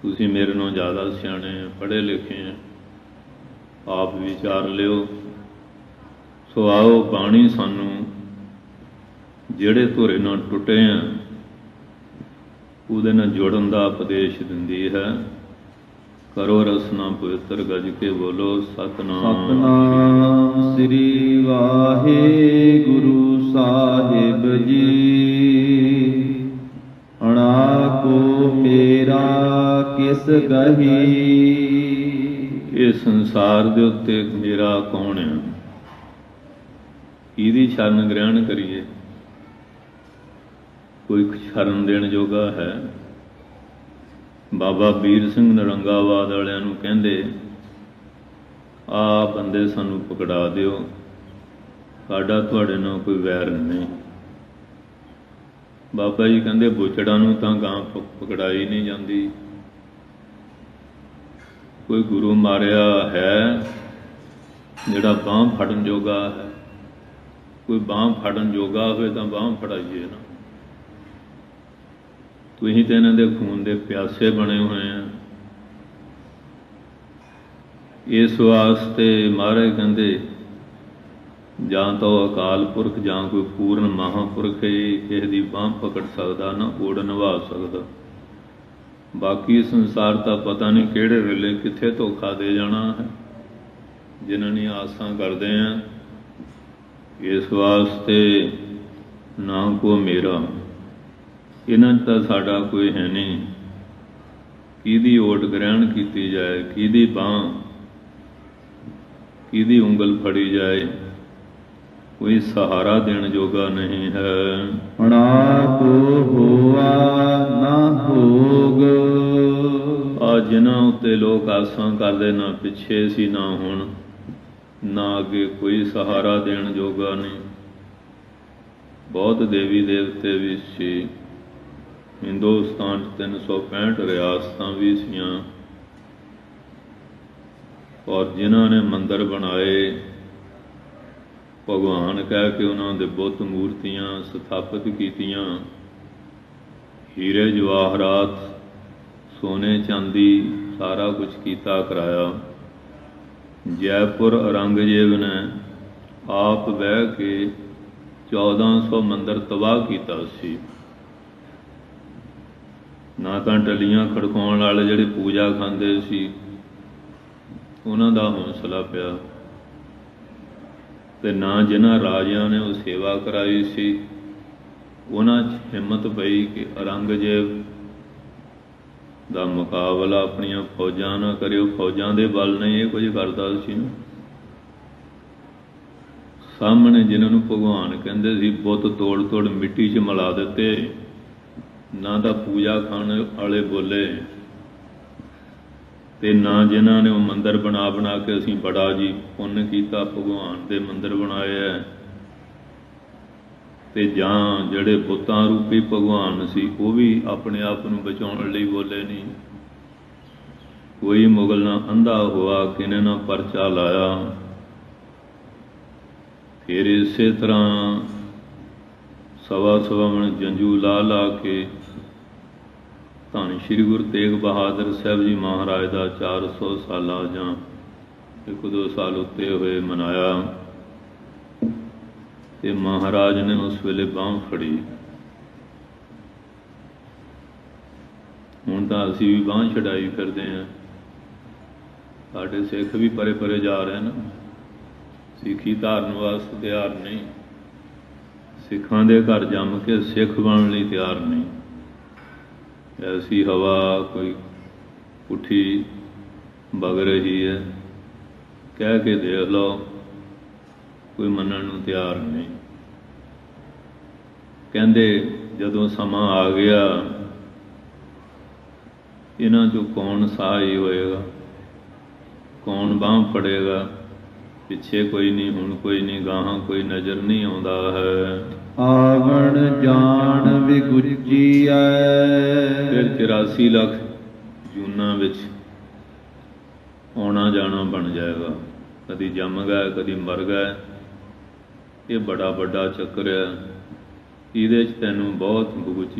ਤੁਸੀਂ ਮੇਰੇ ਨਾਲੋਂ ਜ਼ਿਆਦਾ ਸਿਆਣੇ ਪੜ੍ਹੇ ਲਿਖੇ ਆ, ਆਪ ਵਿਚਾਰ ਲਿਓ। ਸੋ ਆਓ ਬਾਣੀ ਸਾਨੂੰ ਜਿਹੜੇ ਧੁਰੇ ਨਾਲ ਟੁੱਟੇ ਆ ਉਹਦੇ ਨਾਲ ਜੁੜਨ ਦਾ ਉਪਦੇਸ਼ ਦਿੰਦੀ ਹੈ। ਕਰੋ ਰਸਨਾ ਪਵਿੱਤਰ ਗਜ ਕੇ ਬੋਲੋ ਸਤਨਾਮ। ਸਤਨਾਮ ਸ੍ਰੀ ਵਾਹਿਗੁਰੂ ਸਾਹਿਬ ਜੀ। ਅਣਾ ਕੋ ਮੇਰਾ ਕਿਸ ਗਹੀ। ਇਹ ਸੰਸਾਰ ਦੇ ਉੱਤੇ ਮੇਰਾ ਕੌਣ ਹੈ? ਕਿਹਦੀ ਸ਼ਰਨ ਗ੍ਰਹਿਣ ਕਰੀਏ? ਕੋਈ ਸ਼ਰਨ ਦੇਣ ਜੋਗਾ ਹੈ? ਬਾਬਾ ਵੀਰ ਸਿੰਘ ਨਰੰਗਾਵਾਦ ਵਾਲਿਆਂ ਨੂੰ ਕਹਿੰਦੇ, ਆਹ ਬੰਦੇ ਸਾਨੂੰ ਪਕੜਾ ਦਿਓ, ਸਾਡਾ ਤੁਹਾਡੇ ਨਾਲ ਕੋਈ ਵੈਰ ਨਹੀਂ। ਬਾਬਾ ਜੀ ਕਹਿੰਦੇ, ਬੁੱਚੜਾਂ ਨੂੰ ਤਾਂ ਗਾਂ ਪਕੜਾਈ ਨਹੀਂ ਜਾਂਦੀ। ਕੋਈ ਗੁਰੂ ਮਾਰਿਆ ਹੈ ਜਿਹੜਾ ਬਾਂਹ ਫੜਨ ਜੋਗਾ ਹੈ? ਕੋਈ ਬਾਂਹ ਫੜਨ ਜੋਗਾ ਹੋਵੇ ਤਾਂ ਬਾਂਹ ਫੜਾਈਏ ਨਾ। ਤੁਸੀਂ ਤਾਂ ਇਹਨਾਂ ਦੇ ਖੂਨ ਦੇ ਪਿਆਸੇ ਬਣੇ ਹੋਏ ਆ। ਇਸ ਵਾਸਤੇ ਮਹਾਰਾਜ ਕਹਿੰਦੇ, ਜਾਂ ਤਾਂ ਉਹ ਅਕਾਲ ਪੁਰਖ ਜਾਂ ਕੋਈ ਪੂਰਨ ਮਹਾਂਪੁਰਖ ਕਿਸੇ ਦੀ ਬਾਂਹ ਪਕੜ ਸਕਦਾ, ਨਾ ਓੜ ਨਿਭਾ ਸਕਦਾ। ਬਾਕੀ ਸੰਸਾਰ ਤਾਂ ਪਤਾ ਨਹੀਂ ਕਿਹੜੇ ਵੇਲੇ ਕਿੱਥੇ ਧੋਖਾ ਦੇ ਜਾਣਾ ਹੈ, ਜਿਨ੍ਹਾਂ ਦੀਆਂ ਆਸਾਂ ਕਰਦੇ ਆ। ਇਸ ਵਾਸਤੇ ਨਾ ਕੋ ਮੇਰਾ, ਇਹਨਾਂ 'ਚ ਤਾਂ ਸਾਡਾ ਕੋਈ ਹੈ ਨਹੀਂ। ਕਿਹਦੀ ਓਟ ਗ੍ਰਹਿਣ ਕੀਤੀ ਜਾਏ, ਕਿਹਦੀ ਬਾਂਹ, ਕਿਹਦੀ ਉਂਗਲ ਫੜੀ ਜਾਏ, ਕੋਈ ਸਹਾਰਾ ਦੇਣ ਜੋਗਾ ਨਹੀਂ ਹੈ। ਅਣਾ ਕੋ ਹੋਆ ਨਾ ਹੋਗ। ਆ ਜਿਨ੍ਹਾਂ ਉੱਤੇ ਲੋਕ ਆਸਾਂ ਕਰਦੇ, ਨਾ ਪਿੱਛੇ ਸੀ ਨਾ ਹੁਣ, ਨਾ ਅੱਗੇ ਕੋਈ ਸਹਾਰਾ ਦੇਣ ਜੋਗਾ ਨਹੀਂ। ਬਹੁਤ ਦੇਵੀ ਦੇਵਤੇ ਵੀ ਸੀ। ਹਿੰਦੁਸਤਾਨ 'ਚ 365 ਰਿਆਸਤਾਂ ਵੀ ਸੀਆਂ, ਔਰ ਜਿਨ੍ਹਾਂ ਨੇ ਮੰਦਰ ਬਣਾਏ, ਭਗਵਾਨ ਕਹਿ ਕੇ ਉਹਨਾਂ ਦੇ ਬੁੱਤ ਮੂਰਤੀਆਂ ਸਥਾਪਿਤ ਕੀਤੀਆਂ। ਹੀਰੇ ਜਵਾਹਰਾਤ, ਸੋਨੇ ਚਾਂਦੀ ਸਾਰਾ ਕੁਝ ਕੀਤਾ ਕਰਾਇਆ। ਜੈਪੁਰ ਔਰੰਗਜ਼ੇਬ ਨੇ ਆਪ ਬਹਿ ਕੇ 1400 ਮੰਦਰ ਤਬਾਹ ਕੀਤਾ ਸੀ। ਨਾ ਤਾਂ ਟੱਲੀਆਂ ਖੜਕਾਉਣ ਵਾਲੇ ਜਿਹੜੇ ਪੂਜਾ ਖਾਂਦੇ ਸੀ ਉਹਨਾਂ ਦਾ ਹੌਸਲਾ ਪਿਆ, ਤੇ ਨਾ ਜਿਨ੍ਹਾਂ ਰਾਜਿਆਂ ਨੇ ਉਹ ਸੇਵਾ ਕਰਾਈ ਸੀ ਉਹਨਾਂ 'ਚ ਹਿੰਮਤ ਪਈ ਕਿ ਔਰੰਗਜ਼ੇਬ ਦਾ ਮੁਕਾਬਲਾ ਆਪਣੀਆਂ ਫੌਜਾਂ ਨਾਲ ਕਰਿਓ। ਫੌਜਾਂ ਦੇ ਬਲ ਨਹੀਂ ਇਹ ਕੁਝ ਕਰਦਾ ਸੀ ਨਾ। ਸਾਹਮਣੇ ਜਿਨ੍ਹਾਂ ਨੂੰ ਭਗਵਾਨ ਕਹਿੰਦੇ ਸੀ, ਬੁੱਤ ਤੋੜ ਤੋੜ ਮਿੱਟੀ 'ਚ ਮਿਲਾ ਦਿੱਤੇ, ਨਾ ਤਾਂ ਪੂਜਾ ਖਾਣ ਵਾਲੇ ਬੋਲੇ, ਤੇ ਨਾ ਜਿਨ੍ਹਾਂ ਨੇ ਉਹ ਮੰਦਰ ਬਣਾ ਬਣਾ ਕੇ ਅਸੀਂ ਬੜਾ ਜੀ ਪੁੰਨ ਕੀਤਾ, ਭਗਵਾਨ ਦੇ ਮੰਦਰ ਬਣਾਏ ਹੈ, ਤੇ ਜਾਂ ਜਿਹੜੇ ਬੁੱਤਾਂ ਰੂਪੀ ਭਗਵਾਨ ਸੀ ਉਹ ਵੀ ਆਪਣੇ ਆਪ ਨੂੰ ਬਚਾਉਣ ਲਈ ਬੋਲੇ ਨਹੀਂ। ਕੋਈ ਮੁਗਲ ਨਾ ਅੰਧਾ ਹੋਆ, ਕਿਨੇ ਨਾ ਪਰਚਾ ਲਾਇਆ। ਫਿਰ ਇਸੇ ਤਰ੍ਹਾਂ ਸਵਾ ਮਣ ਜੰਜੂ ਲਾ ਲਾ ਕੇ ਧੰਨ ਸ਼੍ਰੀ ਗੁਰੂ ਤੇਗ ਬਹਾਦਰ ਸਾਹਿਬ ਜੀ ਮਹਾਰਾਜ ਦਾ 400 ਸਾਲਾ ਜਾਂ 1-2 ਸਾਲ ਉੱਤੇ ਹੋਏ ਮਨਾਇਆ, ਤੇ ਮਹਾਰਾਜ ਨੇ ਉਸ ਵੇਲੇ ਬਾਂਹ ਫੜੀ। ਹੁਣ ਤਾਂ ਅਸੀਂ ਵੀ ਬਾਂਹ ਛਡਾਈ ਫਿਰਦੇ ਹਾਂ। ਸਾਡੇ ਸਿੱਖ ਵੀ ਪਰੇ ਪਰੇ ਜਾ ਰਹੇ ਨਾ, ਸਿੱਖੀ ਧਾਰਨ ਵਾਸਤੇ ਤਿਆਰ ਨਹੀਂ। ਸਿੱਖਾਂ ਦੇ ਘਰ ਜੰਮ ਕੇ ਸਿੱਖ ਬਣਨ ਲਈ ਤਿਆਰ ਨਹੀਂ। ਐਸੀ ਹਵਾ ਕੋਈ ਪੁੱਠੀ ਵਗ ਰਹੀ ਹੈ, ਕਹਿ ਕੇ ਦੇਖ ਲਓ, ਕੋਈ ਮੰਨਣ ਨੂੰ ਤਿਆਰ ਨਹੀਂ। ਕਹਿੰਦੇ ਜਦੋਂ ਸਮਾਂ ਆ ਗਿਆ, ਇਹਨਾਂ 'ਚੋਂ ਕੌਣ ਸਹਾਈ ਹੋਏਗਾ, ਕੌਣ ਬਾਂਹ ਫੜੇਗਾ, ਪਿੱਛੇ ਕੋਈ ਨਹੀਂ, ਹੁਣ ਕੋਈ ਨਹੀਂ, ਗਾਹਾਂ ਕੋਈ ਨਜ਼ਰ ਨਹੀਂ ਆਉਂਦਾ ਹੈ। ਆਵਣ ਜਾਣ ਵਿਗੁਜੀਐ। ਫਿਰ 84 ਲੱਖ ਜੂਨਾਂ ਵਿੱਚ ਆਉਣਾ ਜਾਣਾ ਬਣ ਜਾਏਗਾ। ਕਦੀ ਜੰਮ ਗਏ, ਕਦੀ ਮਰ ਗਏ। ਇਹ ਬੜਾ ਵੱਡਾ ਚੱਕਰ ਹੈ। ਇਹਦੇ 'ਚ ਤੈਨੂੰ ਬਹੁਤ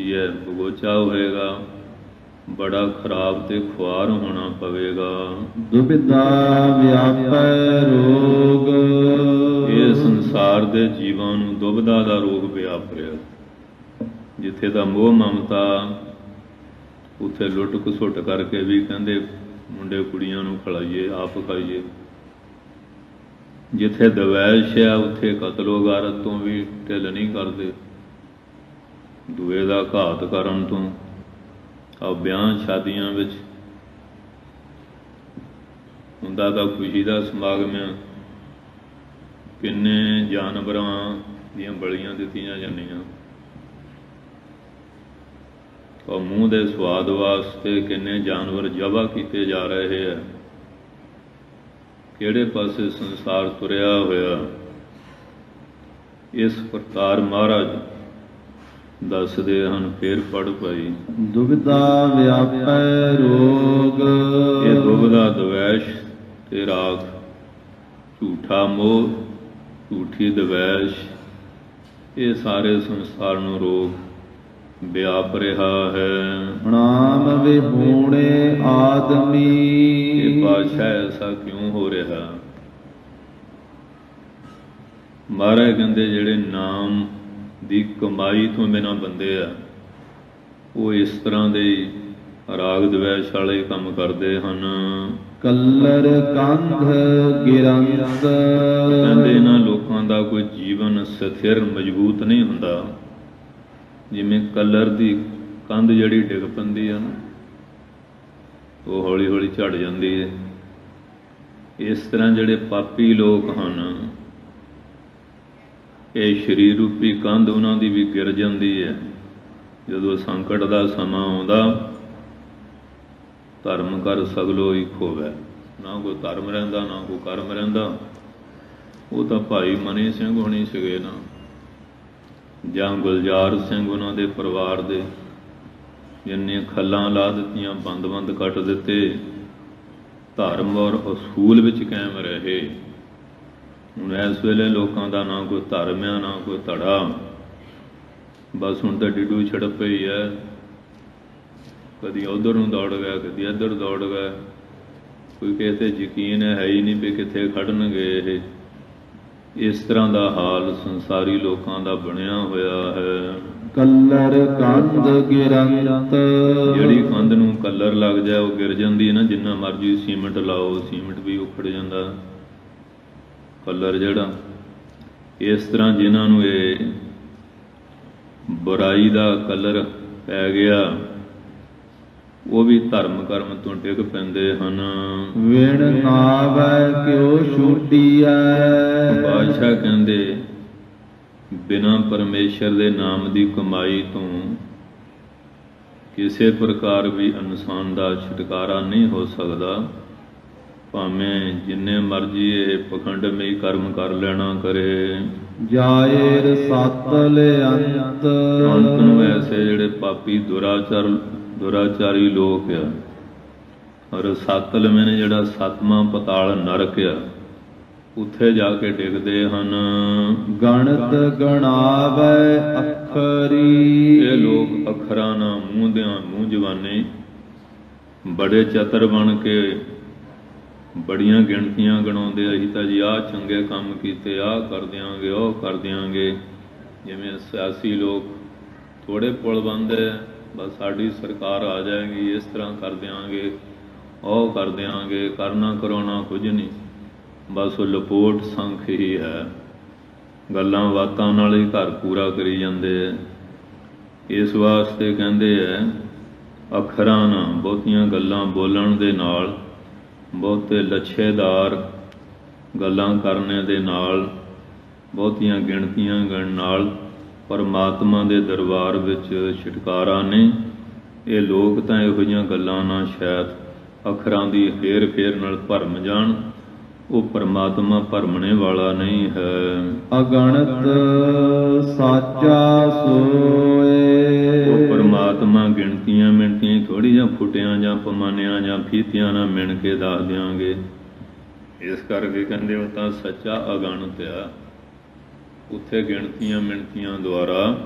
ਬਗੋਚਾ ਹੋਏਗਾ, ਬੜਾ ਖਰਾਬ ਤੇ ਖੁਆਰ ਹੋਣਾ ਪਵੇਗਾ। ਦੁਬਿਧਾ ਵਿਆਪੈ ਰੋਗ। ਇਹ ਸੰਸਾਰ ਦੇ ਜੀਵਾਂ ਨੂੰ ਦੁਬਿਧਾ ਦਾ ਰੋਗ ਵਿਆਪ ਰਿਹਾ। ਜਿੱਥੇ ਦਾ ਮੋਹ ਮਮਤਾ, ਉੱਥੇ ਲੁੱਟ ਘਸੁੱਟ ਕਰਕੇ ਵੀ ਕਹਿੰਦੇ ਮੁੰਡੇ ਕੁੜੀਆਂ ਨੂੰ ਖਿਲਾਈਏ, ਆਪ ਖਾਈਏ। ਜਿੱਥੇ ਦਵੈਸ਼ ਆ, ਉੱਥੇ ਕਤਲੋ ਗਾਰਤ ਤੋਂ ਵੀ ਢਿੱਲ ਨਹੀਂ ਕਰਦੇ। ਦੂਏ ਦਾ ਘਾਤ ਕਰਨ ਤੋਂ। ਆ ਵਿਆਹ ਸ਼ਾਦੀਆਂ ਵਿੱਚ ਹੁੰਦਾ ਤਾਂ ਖੁਸ਼ੀ ਦਾ ਸਮਾਗਮ ਆ, ਕਿੰਨੇ ਜਾਨਵਰਾਂ ਦੀਆਂ ਬਲੀਆਂ ਦਿੱਤੀਆਂ ਜਾਂਦੀਆਂ। ਉਹ ਮੂੰਹ ਦੇ ਸਵਾਦ ਵਾਸਤੇ ਕਿੰਨੇ ਜਾਨਵਰ ਜ਼ਬ੍ਹਾ ਕੀਤੇ ਜਾ ਰਹੇ ਆ। ਕਿਹੜੇ ਪਾਸੇ ਸੰਸਾਰ ਤੁਰਿਆ ਹੋਇਆ। ਇਸ ਪ੍ਰਕਾਰ ਮਹਾਰਾਜ ਦੱਸਦੇ ਹਨ। ਫੇਰ ਪੜ੍ਹ ਭਾਈ। ਦੁਬਿਧਾ ਵਿਆਪੈ ਰੋਗ। ਇਹ ਦੁਬਿਧਾ, ਦਵੈਸ਼ ਤੇ ਰਾਗ, ਝੂਠਾ ਮੋਹ, ਝੂਠੀ ਦਵੈਸ਼, ਇਹ ਸਾਰੇ ਸੰਸਾਰ ਨੂੰ ਰੋਗ ਵਿਆਪ ਰਿਹਾ ਹੈ। ਨਾਮ ਵਿਹੂਣੇ ਆਦਮੀ। ਇਹ ਪਾਤਸ਼ਾਹ ਐਸਾ ਕਿਉਂ ਹੋ ਰਿਹਾ? ਮਹਾਰਾਜ ਕਹਿੰਦੇ ਜਿਹੜੇ ਨਾਮ ਦੀ ਕਮਾਈ ਤੋਂ ਬਿਨਾਂ ਬੰਦੇ ਆ, ਉਹ ਇਸ ਤਰ੍ਹਾਂ ਦੇ ਰਾਗ ਦਵੈਸ਼ ਵਾਲੇ ਕੰਮ ਕਰਦੇ ਹਨ। ਕਲਰ ਕੰਧ ਗਿਰੰਤ। ਕਹਿੰਦੇ ਇਹਨਾਂ ਲੋਕਾਂ ਦਾ ਕੋਈ ਜੀਵਨ ਸਥਿਰ ਮਜ਼ਬੂਤ ਨਹੀਂ ਹੁੰਦਾ। ਜਿਵੇਂ ਕਲਰ ਦੀ ਕੰਧ ਜਿਹੜੀ ਡਿੱਗ ਪੈਂਦੀ ਆ ਨਾ, ਉਹ ਹੌਲੀ ਹੌਲੀ ਝੜ ਜਾਂਦੀ ਹੈ। ਇਸ ਤਰ੍ਹਾਂ ਜਿਹੜੇ ਪਾਪੀ ਲੋਕ ਹਨ, ਇਹ ਸਰੀਰ ਰੂਪੀ ਕੰਧ ਉਹਨਾਂ ਦੀ ਵੀ ਗਿਰ ਜਾਂਦੀ ਹੈ। ਜਦੋਂ ਸੰਕਟ ਦਾ ਸਮਾਂ ਆਉਂਦਾ, ਧਰਮ ਕਰ ਸਗਲੋ ਹੀ ਖੋਵੈ। ਨਾ ਕੋਈ ਧਰਮ ਰਹਿੰਦਾ, ਨਾ ਕੋਈ ਕਰਮ ਰਹਿੰਦਾ। ਉਹ ਤਾਂ ਭਾਈ ਮਨੀ ਸਿੰਘ ਹੋਣੀ ਸੀਗੇ ਨਾ, ਜਾਂ ਗੁਲਜ਼ਾਰ ਸਿੰਘ ਉਹਨਾਂ ਦੇ ਪਰਿਵਾਰ ਦੇ, ਜਿੰਨੀਆਂ ਖੱਲਾਂ ਲਾ ਦਿੱਤੀਆਂ, ਬੰਦ ਕੱਟ ਦਿੱਤੇ, ਧਰਮ ਔਰ ਅਸੂਲ ਵਿੱਚ ਕਾਇਮ ਰਹੇ। ਹੁਣ ਇਸ ਵੇਲੇ ਲੋਕਾਂ ਦਾ ਨਾ ਕੋਈ ਧਰਮ ਆ, ਨਾ ਕੋਈ ਧੜਾ। ਬਸ ਹੁਣ ਤਾਂ ਡਿੱਡੂ ਛੜਪ ਪਈ ਹੈ। ਕਦੀ ਉੱਧਰ ਨੂੰ ਦੌੜ ਗਿਆ, ਕਦੀ ਇੱਧਰ ਦੌੜ ਗਿਆ। ਕੋਈ ਕਿਸੇ 'ਤੇ ਯਕੀਨ ਹੈ ਹੀ ਨਹੀਂ ਵੀ ਕਿੱਥੇ ਖੜਨਗੇ ਇਹ। ਇਸ ਤਰ੍ਹਾਂ ਦਾ ਹਾਲ ਸੰਸਾਰੀ ਲੋਕਾਂ ਦਾ ਬਣਿਆ ਹੋਇਆ ਹੈ। ਕਲਰ ਕੰਧ ਗਿਰੰਤ। ਜਿਹੜੀ ਕੰਧ ਨੂੰ ਕਲਰ ਲੱਗ ਜਾਏ ਉਹ ਗਿਰ ਜਾਂਦੀ ਹੈ ਨਾ। ਜਿੰਨਾ ਮਰਜ਼ੀ ਸੀਮਿੰਟ ਲਾਓ, ਸੀਮਿੰਟ ਵੀ ਉਖੜ ਜਾਂਦਾ ਕਲਰ ਜਿਹੜਾ। ਇਸ ਤਰ੍ਹਾਂ ਜਿਨ੍ਹਾਂ ਨੂੰ ਇਹ ਬੁਰਾਈ ਦਾ ਕਲਰ ਪੈ ਗਿਆ, ਉਹ ਵੀ ਧਰਮ ਕਰਮ ਤੋਂ ਡਿੱਗ ਪੈਂਦੇ ਹਨ। ਵਿਣ ਨਾਵੈ ਕਿਉ ਛੁਟੀਐ। ਬਾਦਸ਼ਾਹ ਕਹਿੰਦੇ ਬਿਨਾਂ ਪਰਮੇਸ਼ਰ ਦੇ ਨਾਮ ਦੀ ਕਮਾਈ ਤੋਂ ਕਿਸੇ ਪ੍ਰਕਾਰ ਵੀ ਇਨਸਾਨ ਦਾ ਛੁਟਕਾਰਾ ਨਹੀਂ ਹੋ ਸਕਦਾ। ਭਾਵੇਂ ਜਿੰਨੇ ਮਰਜ਼ੀ ਇਹ ਪਖੰਡਮਈ ਕਰਮ ਕਰ ਲੈਣਾ ਕਰੇ। ਜਾਇਰ ਸਤਲ ਅੰਤ। ਅੰਤ ਨੂੰ ਐਸੇ ਜਿਹੜੇ ਪਾਪੀ ਦੁਰਾਚਾਰੀ ਲੋਕ ਆ, ਔਰ ਸਤਲ ਮੈਨੇ ਜਿਹੜਾ ਸੱਤਵਾਂ ਪਤਾਲ ਨਰਕ ਆ, ਉੱਥੇ ਜਾ ਕੇ ਡਿੱਗਦੇ ਹਨ। ਗਣਤ ਗਣਾਵੈ ਅੱਖਰੀ। ਇਹ ਲੋਕ ਅੱਖਰਾਂ ਨਾਲ ਮੂੰਹ ਜਵਾਨੇ ਬੜੇ ਚਤਰ ਬਣ ਕੇ ਬੜੀਆਂ ਗਿਣਤੀਆਂ ਗਣਾਉਂਦੇ। ਅਸੀਂ ਤਾਂ ਜੀ ਆਹ ਚੰਗੇ ਕੰਮ ਕੀਤੇ, ਆਹ ਕਰ ਦਿਆਂਗੇ, ਉਹ ਕਰ ਦਿਆਂਗੇ। ਜਿਵੇਂ ਸਿਆਸੀ ਲੋਕ ਥੋੜ੍ਹੇ ਪੁਲ ਬੰਨ੍ਹਦੇ, ਬਸ ਸਾਡੀ ਸਰਕਾਰ ਆ ਜਾਏਗੀ, ਇਸ ਤਰ੍ਹਾਂ ਕਰ ਦਿਆਂਗੇ, ਉਹ ਕਰ ਦਿਆਂਗੇ। ਕਰਨਾ ਕਰਾਉਣਾ ਕੁਝ ਨਹੀਂ, ਬਸ ਉਹ ਲਪੋਟ ਸੰਖ ਹੀ ਹੈ। ਗੱਲਾਂ ਬਾਤਾਂ ਨਾਲ ਹੀ ਘਰ ਪੂਰਾ ਕਰੀ ਜਾਂਦੇ ਹੈ। ਇਸ ਵਾਸਤੇ ਕਹਿੰਦੇ ਹੈ ਅੱਖਰਾਂ ਨਾਲ ਬਹੁਤੀਆਂ ਗੱਲਾਂ ਬੋਲਣ ਦੇ ਨਾਲ, ਬਹੁਤੇ ਲੱਛੇਦਾਰ ਗੱਲਾਂ ਕਰਨੇ ਦੇ ਨਾਲ, ਬਹੁਤੀਆਂ ਗਿਣਤੀਆਂ ਗਣਨ ਨਾਲ ਪਰਮਾਤਮਾ ਦੇ ਦਰਬਾਰ ਵਿੱਚ ਛੁਟਕਾਰਾ ਨਹੀਂ। ਇਹ ਲੋਕ ਤਾਂ ਇਹੋ ਜਿਹੀਆਂ ਗੱਲਾਂ ਨਾਲ ਸ਼ਾਇਦ ਅੱਖਰਾਂ ਦੀ ਹੇਰ ਫੇਰ ਨਾਲ ਭਰਮ ਜਾਣ, वो परमात्मा भरमने वाला नहीं है। अगणत साचा सोए। वो परमात्मा गिणतियां मिणतियां थोड़ी जा फुटियां जां पमानियां जां फीतियां ना मिण के दस दियांगे। इस करके कहंदे वो तां सच्चा अगणत आ। उत्थे गिणतियां मिणतियां द्वारा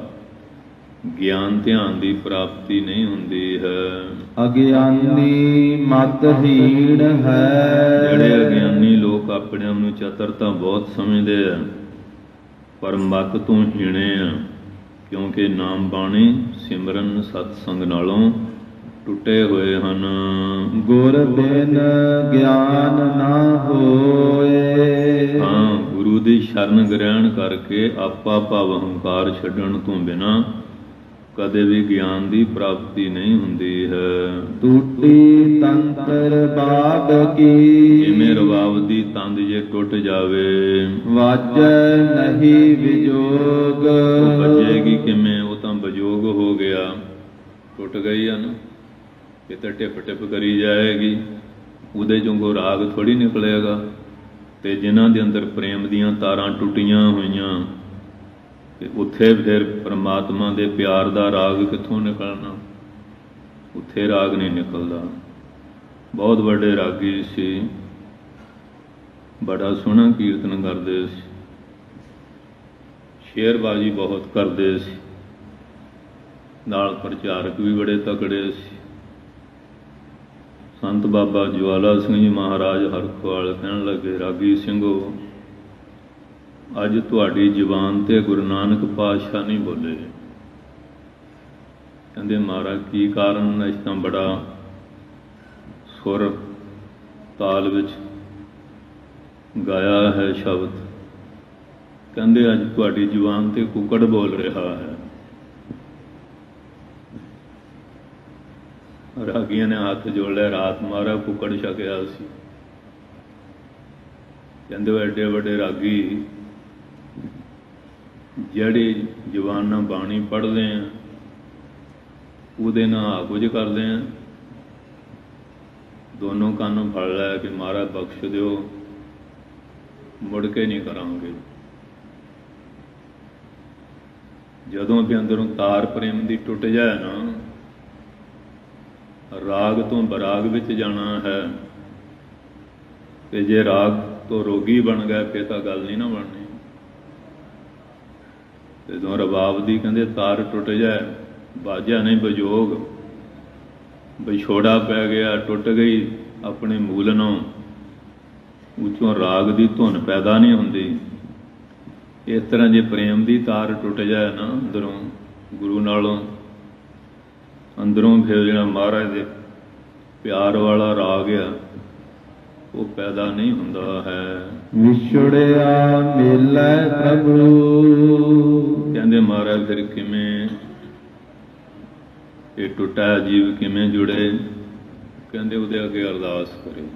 ਗਿਆਨ ਧਿਆਨ ਦੀ ਪ੍ਰਾਪਤੀ ਨਹੀਂ ਹੁੰਦੀ ਹੈ। ਅਗਿਆਨੀ ਮਤਹੀਣ ਹੈ। ਜਿਹੜੇ ਅਗਿਆਨੀ ਲੋਕ ਆਪਣੇ ਆਪ ਨੂੰ ਚਤਰ ਤਾਂ ਬਹੁਤ ਸਮਝਦੇ ਆ, ਪਰ ਮਤ ਤੋਂ ਹੀਣੇ ਆ, ਕਿਉਂਕਿ ਨਾਮ ਬਾਣੀ ਸਿਮਰਨ ਸਤਸੰਗ ਨਾਲੋਂ ਟੁੱਟੇ ਹੋਏ ਹਨ। ਗੁਰ ਬਿਨ ਗਿਆਨ ਨਾ ਹੋਏ। ਹਾਂ, ਗੁਰੂ ਦੀ ਸ਼ਰਨ ਗ੍ਰਹਿਣ ਕਰਕੇ ਆਪਾ ਭਾਵ ਹੰਕਾਰ ਛੱਡਣ ਤੋਂ ਬਿਨਾਂ ਕਦੇ ਵੀ ਗਿਆਨ ਦੀ ਪ੍ਰਾਪਤੀ ਨਹੀਂ ਹੁੰਦੀ ਹੈ। ਟੂਟੀ ਤੰਤਰ ਬਾਗ ਕੀ। ਜਿਵੇਂ ਰਬਾਬ ਦੀ ਤੰਦ ਜੇ ਟੁੱਟ ਜਾਵੇ, ਵਾਜੈ ਨਹੀਂ ਵਿਜੋਗ। ਉਹ ਵੱਜੇਗੀ ਕਿਵੇਂ? ਉਹ ਤਾਂ ਵਿਜੋਗ ਹੋ ਗਿਆ, ਟੁੱਟ ਗਈ ਆ ਨਾ, ਇਹ ਤਾਂ ਟਿਪ ਟਿਪ ਕਰੀ ਜਾਏਗੀ, ਉਹਦੇ ਚੋਂ ਕੋਈ ਰਾਗ ਥੋੜੀ ਨਿਕਲੇਗਾ। ਤੇ ਜਿਨ੍ਹਾਂ ਦੇ ਅੰਦਰ ਪ੍ਰੇਮ ਦੀਆਂ ਤਾਰਾਂ ਟੁੱਟੀਆਂ ਹੋਈਆਂ, ਤੇ ਉੱਥੇ ਫਿਰ ਪਰਮਾਤਮਾ ਦੇ ਪਿਆਰ ਦਾ ਰਾਗ ਕਿੱਥੋਂ ਨਿਕਲਣਾ? ਉੱਥੇ ਰਾਗ ਨਹੀਂ ਨਿਕਲਦਾ। ਬਹੁਤ ਵੱਡੇ ਰਾਗੀ ਸੀ, ਬੜਾ ਸੋਹਣਾ ਕੀਰਤਨ ਕਰਦੇ ਸੀ, ਸ਼ੇਰਬਾਜ਼ੀ ਬਹੁਤ ਕਰਦੇ ਸੀ, ਨਾਲ ਪ੍ਰਚਾਰਕ ਵੀ ਬੜੇ ਤਕੜੇ ਸੀ। ਸੰਤ ਬਾਬਾ ਜਵਾਲਾ ਸਿੰਘ ਜੀ ਮਹਾਰਾਜ ਹਰਖਵਾਲ ਕਹਿਣ ਲੱਗੇ, ਰਾਗੀ ਸਿੰਘੋ, ਅੱਜ ਤੁਹਾਡੀ ਜ਼ੁਬਾਨ ਤੇ ਗੁਰੂ ਨਾਨਕ ਪਾਤਸ਼ਾਹ ਨਹੀਂ ਬੋਲੇ। ਕਹਿੰਦੇ ਮਹਾਰਾਜ ਕੀ ਕਾਰਨ? ਅਸੀਂ ਤਾਂ ਬੜਾ ਸੁਰ ਤਾਲ ਵਿੱਚ ਗਾਇਆ ਹੈ ਸ਼ਬਦ। ਕਹਿੰਦੇ ਅੱਜ ਤੁਹਾਡੀ ਜ਼ੁਬਾਨ ਤੇ ਕੁੱਕੜ ਬੋਲ ਰਿਹਾ ਹੈ। ਰਾਗੀਆਂ ਨੇ ਹੱਥ ਜੋੜ ਲਿਆ, ਰਾਤ ਮਾਰਾ ਕੁੱਕੜ ਛਕਿਆ ਸੀ। ਕਹਿੰਦੇ ਉਹ ਐਡੇ ਵੱਡੇ ਰਾਗੀ ਜਿਹੜੇ ਜਵਾਨਾਂ ਬਾਣੀ ਪੜ੍ਹਦੇ ਆ, ਉਹਦੇ ਨਾਲ ਆ ਕੁਝ ਕਰਦੇ ਆ। ਦੋਨੋਂ ਕੰਨ ਫੜ ਲੈ ਕਿ ਮਹਾਰਾਜ ਬਖਸ਼ ਦਿਓ, ਮੁੜ ਕੇ ਨਹੀਂ ਕਰਾਂਗੇ। ਜਦੋਂ ਵੀ ਅੰਦਰੋਂ ਤਾਰ ਪ੍ਰੇਮ ਦੀ ਟੁੱਟ ਜਾਏ ਨਾ, ਰਾਗ ਤੋਂ ਬਰਾਗ ਵਿੱਚ ਜਾਣਾ ਹੈ। ਤੇ ਜੇ ਰਾਗ ਤੋਂ ਰੋਗੀ ਬਣ ਗਏ ਫਿਰ ਤਾਂ ਗੱਲ ਨਹੀਂ ਨਾ ਬਣਨੀ। ਜਦੋਂ ਰਬਾਬ ਦੀ ਕਹਿੰਦੇ ਤਾਰ ਟੁੱਟ ਜਾਏ, ਬਾਜਾ ਨਹੀਂ ਵਿਜੋਗ, ਵਿਛੋੜਾ ਪੈ ਗਿਆ, ਟੁੱਟ ਗਈ ਆਪਣੇ ਮੂਲ ਨੂੰ, ਉੱਚੋਂ ਰਾਗ ਦੀ ਧੁਨ ਪੈਦਾ ਨਹੀਂ ਹੁੰਦੀ। ਇਸ ਤਰ੍ਹਾਂ ਜੇ ਪ੍ਰੇਮ ਦੀ ਤਾਰ ਟੁੱਟ ਜਾਏ ਨਾ ਅੰਦਰੋਂ, ਗੁਰੂ ਨਾਲੋਂ ਅੰਦਰੋਂ, ਫਿਰ ਜਿਹੜਾ ਮਹਾਰਾਜ ਦੇ ਪਿਆਰ ਵਾਲਾ ਰਾਗ ਆ ਉਹ ਪੈਦਾ ਨਹੀਂ ਹੁੰਦਾ ਹੈ। ਵਿਛੜਿਆ ਮਿਲੈ ਪ੍ਰਭੂ। ਕਹਿੰਦੇ ਮਹਾਰਾਜ ਫਿਰ ਕਿਵੇਂ ਇਹ ਟੁੱਟਾ ਜੀਵ ਕਿਵੇਂ ਜੁੜੇ? ਕਹਿੰਦੇ ਉਹਦੇ ਅੱਗੇ ਅਰਦਾਸ ਕਰੇ,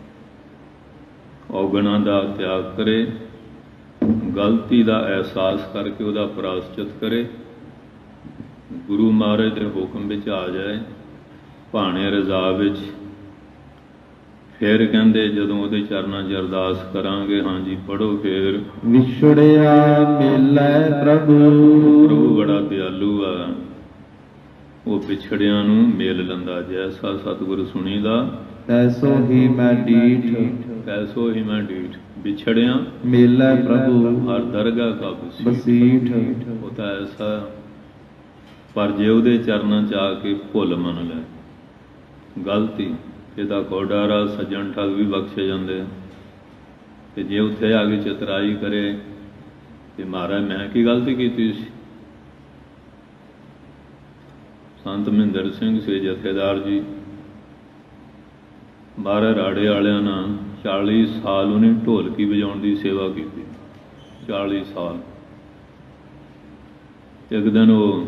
ਔਗਣਾਂ ਦਾ ਤਿਆਗ ਕਰੇ, ਗਲਤੀ ਦਾ ਅਹਿਸਾਸ ਕਰਕੇ ਉਹਦਾ ਪ੍ਰਾਸ਼ਚਿਤ ਕਰੇ, ਗੁਰੂ ਮਹਾਰਾਜ ਦੇ ਹੁਕਮ ਵਿੱਚ ਆ ਜਾਏ, ਭਾਣੇ ਰਜ਼ਾ ਵਿੱਚ। ਫਿਰ ਕਹਿੰਦੇ ਜਦੋਂ ਉਹਦੇ ਚਰਨਾਂ 'ਚ ਅਰਦਾਸ ਕਰਾਂਗੇ, ਹਾਂਜੀ ਪੜ੍ਹੋ ਫਿਰ। ਵਿਛੜਿਆ ਮਿਲੈ ਪ੍ਰਭੂ। ਪ੍ਰਭੂ ਬੜਾ ਦਿਆਲੂ ਆ, ਉਹ ਵਿਛੜਿਆਂ ਨੂੰ ਮੇਲ ਲੈਂਦਾ। ਜੈਸਾ ਸਤਿਗੁਰੂ ਸੁਣੀਦਾ ਤੈਸੋ ਹੀ ਮੈਂ ਡੀਠ। ਤੈਸੋ ਹੀ ਮੈਂ ਡੀਠ। ਵਿਛੜਿਆਂ ਮਿਲੈ ਪ੍ਰਭੂ ਹਰ ਦਰਗਾਹ ਕਾ ਬਸੀਠ। ਉਹ ਤਾਂ ਐਸਾ, ਪਰ ਜੇ ਉਹਦੇ ਚਰਨਾਂ 'ਚ ਆ ਕੇ ਭੁੱਲ ਮੰਨ ਲੈ, ਗਲਤੀ, ਇਹਦਾ ਕੋਡਾਰਾ ਸੱਜਣ ਠੱਗ ਵੀ ਬਖਸ਼ੇ ਜਾਂਦੇ। ਤੇ ਜੇ ਉੱਥੇ ਆ ਕੇ ਚਤਰਾਈ ਕਰੇ ਤੇ ਮਹਾਰਾਜ ਮੈਂ ਕੀ ਗਲਤੀ ਕੀਤੀ ਸੀ? ਸੰਤ ਮਹਿੰਦਰ ਸਿੰਘ ਸੀ ਜਥੇਦਾਰ ਜੀ, ਮਹਾਰਾਜ ਰਾੜੇ ਵਾਲਿਆਂ ਨਾਲ 40 ਸਾਲ ਉਹਨੇ ਢੋਲਕੀ ਵਜਾਉਣ ਦੀ ਸੇਵਾ ਕੀਤੀ। 40 ਸਾਲ। ਇੱਕ ਦਿਨ ਉਹ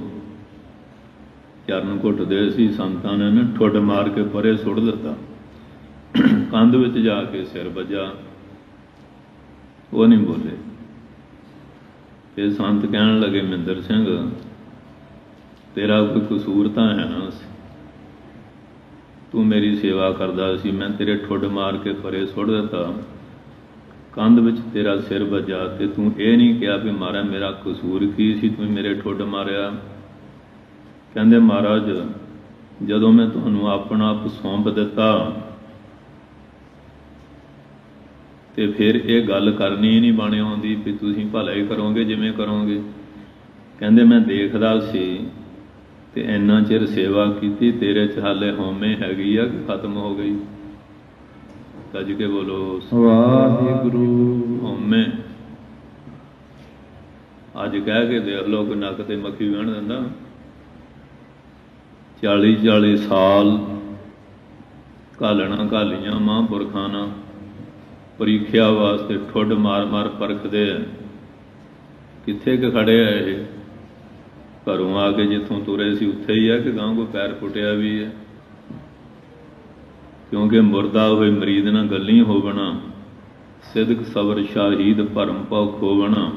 ਚਰਨ ਘੁੱਟਦੇ ਸੀ, ਸੰਤਾਂ ਨੇ ਨਾ ਠੁੱਡ ਮਾਰ ਕੇ ਪਰੇ ਸੁੱਟ ਦਿੱਤਾ, ਕੰਧ ਵਿੱਚ ਜਾ ਕੇ ਸਿਰ ਵੱਜਾ, ਉਹ ਨਹੀਂ ਬੋਲੇ। ਫਿਰ ਸੰਤ ਕਹਿਣ ਲੱਗੇ, ਮਹਿੰਦਰ ਸਿੰਘ ਤੇਰਾ ਕੋਈ ਕਸੂਰ ਤਾਂ ਹੈ ਨਾ, ਤੂੰ ਮੇਰੀ ਸੇਵਾ ਕਰਦਾ ਸੀ, ਮੈਂ ਤੇਰੇ ਠੁੱਡ ਮਾਰ ਕੇ ਪਰੇ ਸੁੱਟ ਦਿੱਤਾ, ਕੰਧ ਵਿੱਚ ਤੇਰਾ ਸਿਰ ਵੱਜਾ ਤੇ ਤੂੰ ਇਹ ਨਹੀਂ ਕਿਹਾ ਵੀ ਮਹਾਰਾਜ ਮੇਰਾ ਕਸੂਰ ਕੀ ਸੀ, ਤੂੰ ਮੇਰੇ ਠੁੱਡ ਮਾਰਿਆ। ਕਹਿੰਦੇ ਮਹਾਰਾਜ ਜਦੋਂ ਮੈਂ ਤੁਹਾਨੂੰ ਆਪਣਾ ਆਪ ਸੌਂਪ ਦਿੱਤਾ ਤੇ ਫਿਰ ਇਹ ਗੱਲ ਕਰਨੀ ਹੀ ਨਹੀਂ ਬਣ ਆਉਂਦੀ ਵੀ ਤੁਸੀਂ ਭਲਾ ਹੀ ਕਰੋਗੇ ਜਿਵੇਂ ਕਰੋਗੇ। ਕਹਿੰਦੇ ਮੈਂ ਦੇਖਦਾ ਸੀ ਤੇ ਇੰਨਾ ਚਿਰ ਸੇਵਾ ਕੀਤੀ, ਤੇਰੇ 'ਚ ਹਾਲੇ ਹਉਮੈ ਹੈਗੀ ਆ ਕਿ ਖਤਮ ਹੋ ਗਈ? ਗੱਜ ਕੇ ਬੋਲੋ ਵਾਹਿਗੁਰੂ। ਹਉਮੈ ਅੱਜ ਕਹਿ ਕੇ ਦੇਖ ਲਓ ਕਿ ਨੱਕ ਤੇ ਮੱਖੀ ਵਹਿਣ ਦਿੰਦਾ। 40 ਸਾਲ ਘਾਲਣਾ ਘਾਲੀਆਂ ਮਹਾਂਪੁਰਖਾਂ ਨਾਲ ਪ੍ਰੀਖਿਆ ਵਾਸਤੇ ਠੁੱਡ ਮਾਰ ਮਾਰ ਪਰਖਦੇ ਆ। ਕਿੱਥੇ ਕਿ ਖੜੇ ਆ ਇਹ? ਘਰੋਂ ਆ ਕੇ ਜਿੱਥੋਂ ਤੁਰੇ ਸੀ ਉੱਥੇ ਹੀ ਆ ਕਿ ਗਾਂ ਕੋਈ ਪੈਰ ਫੁੱਟਿਆ ਵੀ ਹੈ? ਕਿਉਂਕਿ ਮੁਰਦਾ ਹੋਏ ਮਰੀਦ ਨਾਲ ਗੱਲੀ ਹੋਵਣਾ, ਸਿਦਕ ਸਬਰ ਸ਼ਾਹੀਦ ਭਰਮ ਭਉ ਖੋਵਣਾ,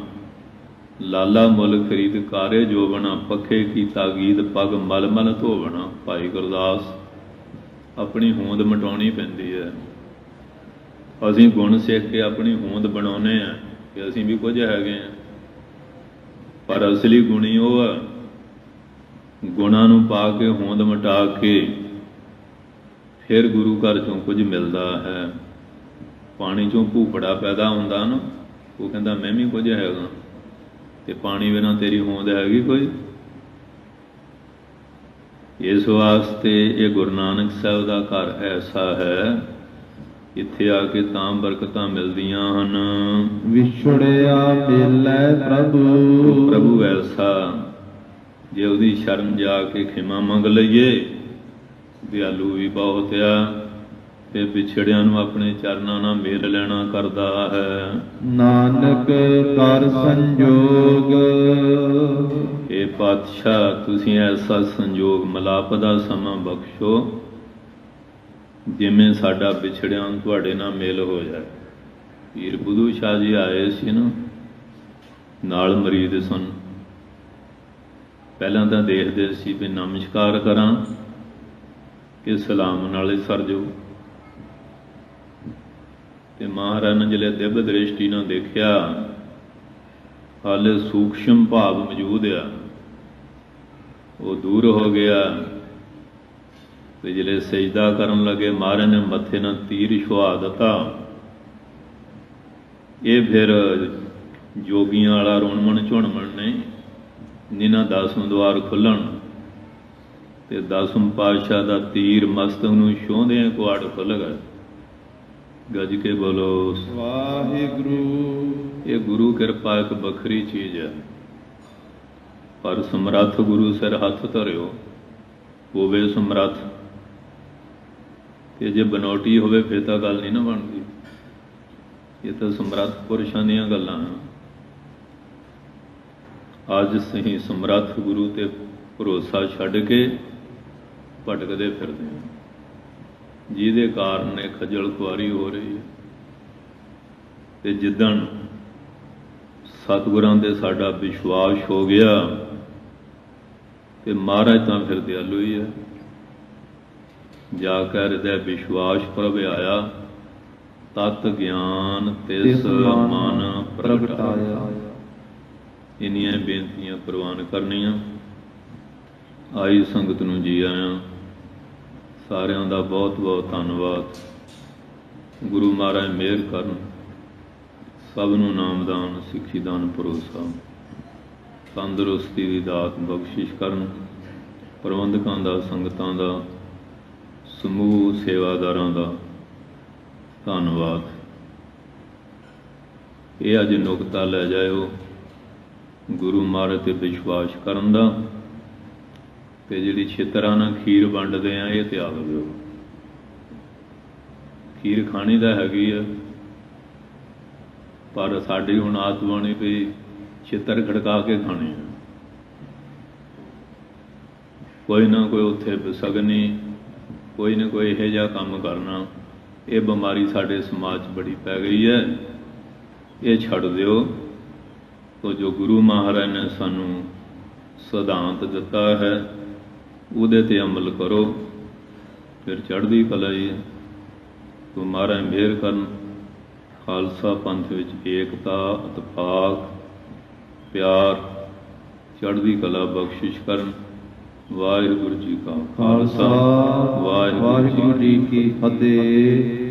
ਲਾਲਾ ਮੁੱਲ ਖਰੀਦ ਕਾਰੇ ਜੋਵਣਾ, ਪੱਖੇ ਕੀ ਤਾਗੀਦ ਪੱਗ ਮਲ ਮਲ ਧੋਵਣਾ। ਭਾਈ ਗੁਰਦਾਸ ਆਪਣੀ ਹੋਂਦ ਮਿਟਾਉਣੀ ਪੈਂਦੀ ਹੈ। ਅਸੀਂ ਗੁਣ ਸਿੱਖ ਕੇ ਆਪਣੀ ਹੋਂਦ ਬਣਾਉਂਦੇ ਹਾਂ ਕਿ ਅਸੀਂ ਵੀ ਕੁਝ ਹੈਗੇ ਹਾਂ, ਪਰ ਅਸਲੀ ਗੁਣੀ ਉਹ ਆ ਗੁਣਾਂ ਨੂੰ ਪਾ ਕੇ ਹੋਂਦ ਮਿਟਾ ਕੇ ਫਿਰ ਗੁਰੂ ਘਰ ਚੋਂ ਕੁਝ ਮਿਲਦਾ ਹੈ। ਪਾਣੀ ਚੋਂ ਭੂਪੜਾ ਪੈਦਾ ਹੁੰਦਾ ਨਾ, ਉਹ ਕਹਿੰਦਾ ਮੈਂ ਵੀ ਕੁਝ ਹੈਗਾ, ਤੇ ਪਾਣੀ ਬਿਨਾਂ ਤੇਰੀ ਹੋਂਦ ਹੈਗੀ ਕੋਈ? ਇਸ ਵਾਸਤੇ ਇਹ ਗੁਰੂ ਨਾਨਕ ਸਾਹਿਬ ਦਾ ਘਰ ਐਸਾ ਹੈ, ਇੱਥੇ ਆ ਕੇ ਤਾਂ ਬਰਕਤਾਂ ਮਿਲਦੀਆਂ ਹਨ। ਵਿਛੜਿਆ ਮਿਲੈ ਪ੍ਰਭੂ। ਪ੍ਰਭੂ ਐਸਾ ਜੇ ਉਹਦੀ ਸ਼ਰਨ ਜਾ ਕੇ ਖਿਮਾ ਮੰਗ ਲਈਏ, ਦਿਆਲੂ ਵੀ ਬਹੁਤ ਆ, ਤੇ ਵਿਛੜਿਆਂ ਨੂੰ ਆਪਣੇ ਚਰਨਾਂ ਨਾਲ ਮੇਲ ਲੈਣਾ ਕਰਦਾ ਹੈ। ਨਾਨਕ ਕਰ ਸੰਜੋਗ। ਇਹ ਪਾਤਸ਼ਾਹ ਤੁਸੀਂ ਐਸਾ ਸੰਜੋਗ ਮਿਲਾਪ ਦਾ ਸਮਾਂ ਬਖਸ਼ੋ ਜਿਵੇਂ ਸਾਡਾ ਵਿਛੜਿਆਂ ਨੂੰ ਤੁਹਾਡੇ ਨਾਲ ਮੇਲ ਹੋ ਜਾਏ। ਪੀਰ ਬੁੱਧੂ ਸ਼ਾਹ ਜੀ ਆਏ ਸੀ ਨਾ, ਨਾਲ ਮਰੀਦ ਸਨ। ਪਹਿਲਾਂ ਤਾਂ ਦੇਖਦੇ ਸੀ ਵੀ ਨਮਸਕਾਰ ਕਰਾਂ ਕਿ ਸਲਾਮ ਨਾਲੇ ਸਰ ਜਾਊ, ਤੇ ਮਹਾਰਾਜ ਨੇ ਜਿਹੜੇ ਦਿਵ ਦ੍ਰਿਸ਼ਟੀ ਨਾਲ ਦੇਖਿਆ ਹਾਲੇ ਸੂਖਸ਼ਮ ਭਾਵ ਮੌਜੂਦ ਆ, ਉਹ ਦੂਰ ਹੋ ਗਿਆ। ਤੇ ਜਿਹੜੇ ਸਜਦਾ ਕਰਨ ਲੱਗੇ ਮਹਾਰਾਜ ਨੇ ਮੱਥੇ ਨਾਲ ਤੀਰ ਛੁਆ ਦਿੱਤਾ। ਇਹ ਫਿਰ ਜੋਗੀਆਂ ਵਾਲਾ ਰੋਣਮਣ ਝੁਣਮਣ ਨੇ, ਜਿਨ੍ਹਾਂ 10 ਦੁਆਰ ਖੁੱਲ੍ਹਣ ਤੇ 10ਵੇਂ ਪਾਤਸ਼ਾਹ ਦਾ ਤੀਰ ਮਸਤਕ ਨੂੰ ਛੂਹਦਿਆਂ ਕੁਆੜ ਖੁੱਲ੍ਹ ਗਏ। ਗੱਜ ਕੇ ਬੋਲੋ ਵਾਹਿਗੁਰੂ। ਇਹ ਗੁਰੂ ਕਿਰਪਾ ਇੱਕ ਵੱਖਰੀ ਚੀਜ਼ ਹੈ, ਪਰ ਸਮਰੱਥ ਗੁਰੂ ਸਿਰ ਹੱਥ ਧਰਿਓ ਹੋਵੇ ਸਮਰੱਥ। ਕਿ ਜੇ ਬਨੌਟੀ ਹੋਵੇ ਫਿਰ ਤਾਂ ਗੱਲ ਨਹੀਂ ਨਾ ਬਣਦੀ। ਇਹ ਤਾਂ ਸਮਰੱਥ ਪੁਰਸ਼ਾਂ ਦੀਆਂ ਗੱਲਾਂ ਹਨ। ਅੱਜ ਸਹੀ ਸਮਰੱਥ ਗੁਰੂ ਤੇ ਭਰੋਸਾ ਛੱਡ ਕੇ ਭਟਕਦੇ ਫਿਰਦੇ ਹਾਂ, ਜਿਹਦੇ ਕਾਰਨ ਇਹ ਖੱਜਲ ਖੁਆਰੀ ਹੋ ਰਹੀ ਹੈ। ਤੇ ਜਿੱਦਣ ਸਤਿਗੁਰਾਂ ਤੇ ਸਾਡਾ ਵਿਸ਼ਵਾਸ ਹੋ ਗਿਆ ਤੇ ਮਹਾਰਾਜ ਤਾਂ ਫਿਰ ਦਿਆਲੂ ਹੀ ਹੈ। ਜਾ ਕੇ ਹਿਰਦੈ ਵਿਸ਼ਵਾਸ ਪ੍ਰਭ ਆਇਆ, ਤਤ ਗਿਆਨ ਤਿਸ ਮਨ ਪ੍ਰਗਟਾਇਆ। ਇੰਨੀਆਂ ਬੇਨਤੀਆਂ ਪ੍ਰਵਾਨ ਕਰਨੀਆਂ। ਆਈ ਸੰਗਤ ਨੂੰ ਜੀ ਆਇਆਂ। ਸਾਰਿਆਂ ਦਾ ਬਹੁਤ ਬਹੁਤ ਧੰਨਵਾਦ। ਗੁਰੂ ਮਹਾਰਾਜ ਮਿਹਰ ਕਰਨ, ਸਭ ਨੂੰ ਨਾਮਦਾਨ ਸਿੱਖੀ ਦਾਨ ਭਰੋਸਾ, ਤੰਦਰੁਸਤੀ ਦੀ ਦਾਤ ਬਖਸ਼ਿਸ਼ ਕਰਨ। ਪ੍ਰਬੰਧਕਾਂ ਦਾ, ਸੰਗਤਾਂ ਦਾ, ਸਮੂਹ ਸੇਵਾਦਾਰਾਂ ਦਾ ਧੰਨਵਾਦ। ਇਹ ਅੱਜ ਨੁਕਤਾ ਲੈ ਜਾਇਓ ਗੁਰੂ ਮਹਾਰਾਜ ਤੇ ਵਿਸ਼ਵਾਸ ਕਰਨ ਦਾ, ਤੇ ਜਿਹੜੀ ਛਿੱਤਰਾਂ ਨਾਲ ਖੀਰ ਵੰਡਦੇ ਆ ਇਹ ਤਿਆਗ ਦਿਓ। ਖੀਰ ਖਾਣੀ ਤਾਂ ਹੈਗੀ ਆ, ਪਰ ਸਾਡੀ ਹੁਣ ਆਦਤ ਬਣੀ ਪਈ ਛਿੱਤਰ ਖੜਕਾ ਕੇ ਖਾਣੇ ਆ। ਕੋਈ ਨਾ ਕੋਈ ਉੱਥੇ ਬਸਗਨੀ, ਕੋਈ ਨਾ ਕੋਈ ਇਹੋ ਜਿਹਾ ਕੰਮ ਕਰਨਾ। ਇਹ ਬਿਮਾਰੀ ਸਾਡੇ ਸਮਾਜ 'ਚ ਬੜੀ ਪੈ ਗਈ ਹੈ, ਇਹ ਛੱਡ ਦਿਓ। ਤੋ ਜੋ ਗੁਰੂ ਮਹਾਰਾਜ ਨੇ ਸਾਨੂੰ ਸਿਧਾਂਤ ਦਿੱਤਾ ਹੈ ਉਹਦੇ 'ਤੇ ਅਮਲ ਕਰੋ, ਫਿਰ ਚੜ੍ਹਦੀ ਕਲਾ ਹੀ ਹੈ। ਤੋ ਮਹਾਰਾਜ ਮਿਹਰ ਕਰਨ, ਖਾਲਸਾ ਪੰਥ ਵਿੱਚ ਏਕਤਾ, ਇਤਫਾਕ, ਪਿਆਰ, ਚੜ੍ਹਦੀ ਕਲਾ ਬਖਸ਼ਿਸ਼ ਕਰਨ। ਵਾਹਿਗੁਰੂ ਜੀ ਕਾ ਖਾਲਸਾ, ਵਾਹਿਗੁਰੂ ਜੀ ਕੀ ਫਤਿਹ।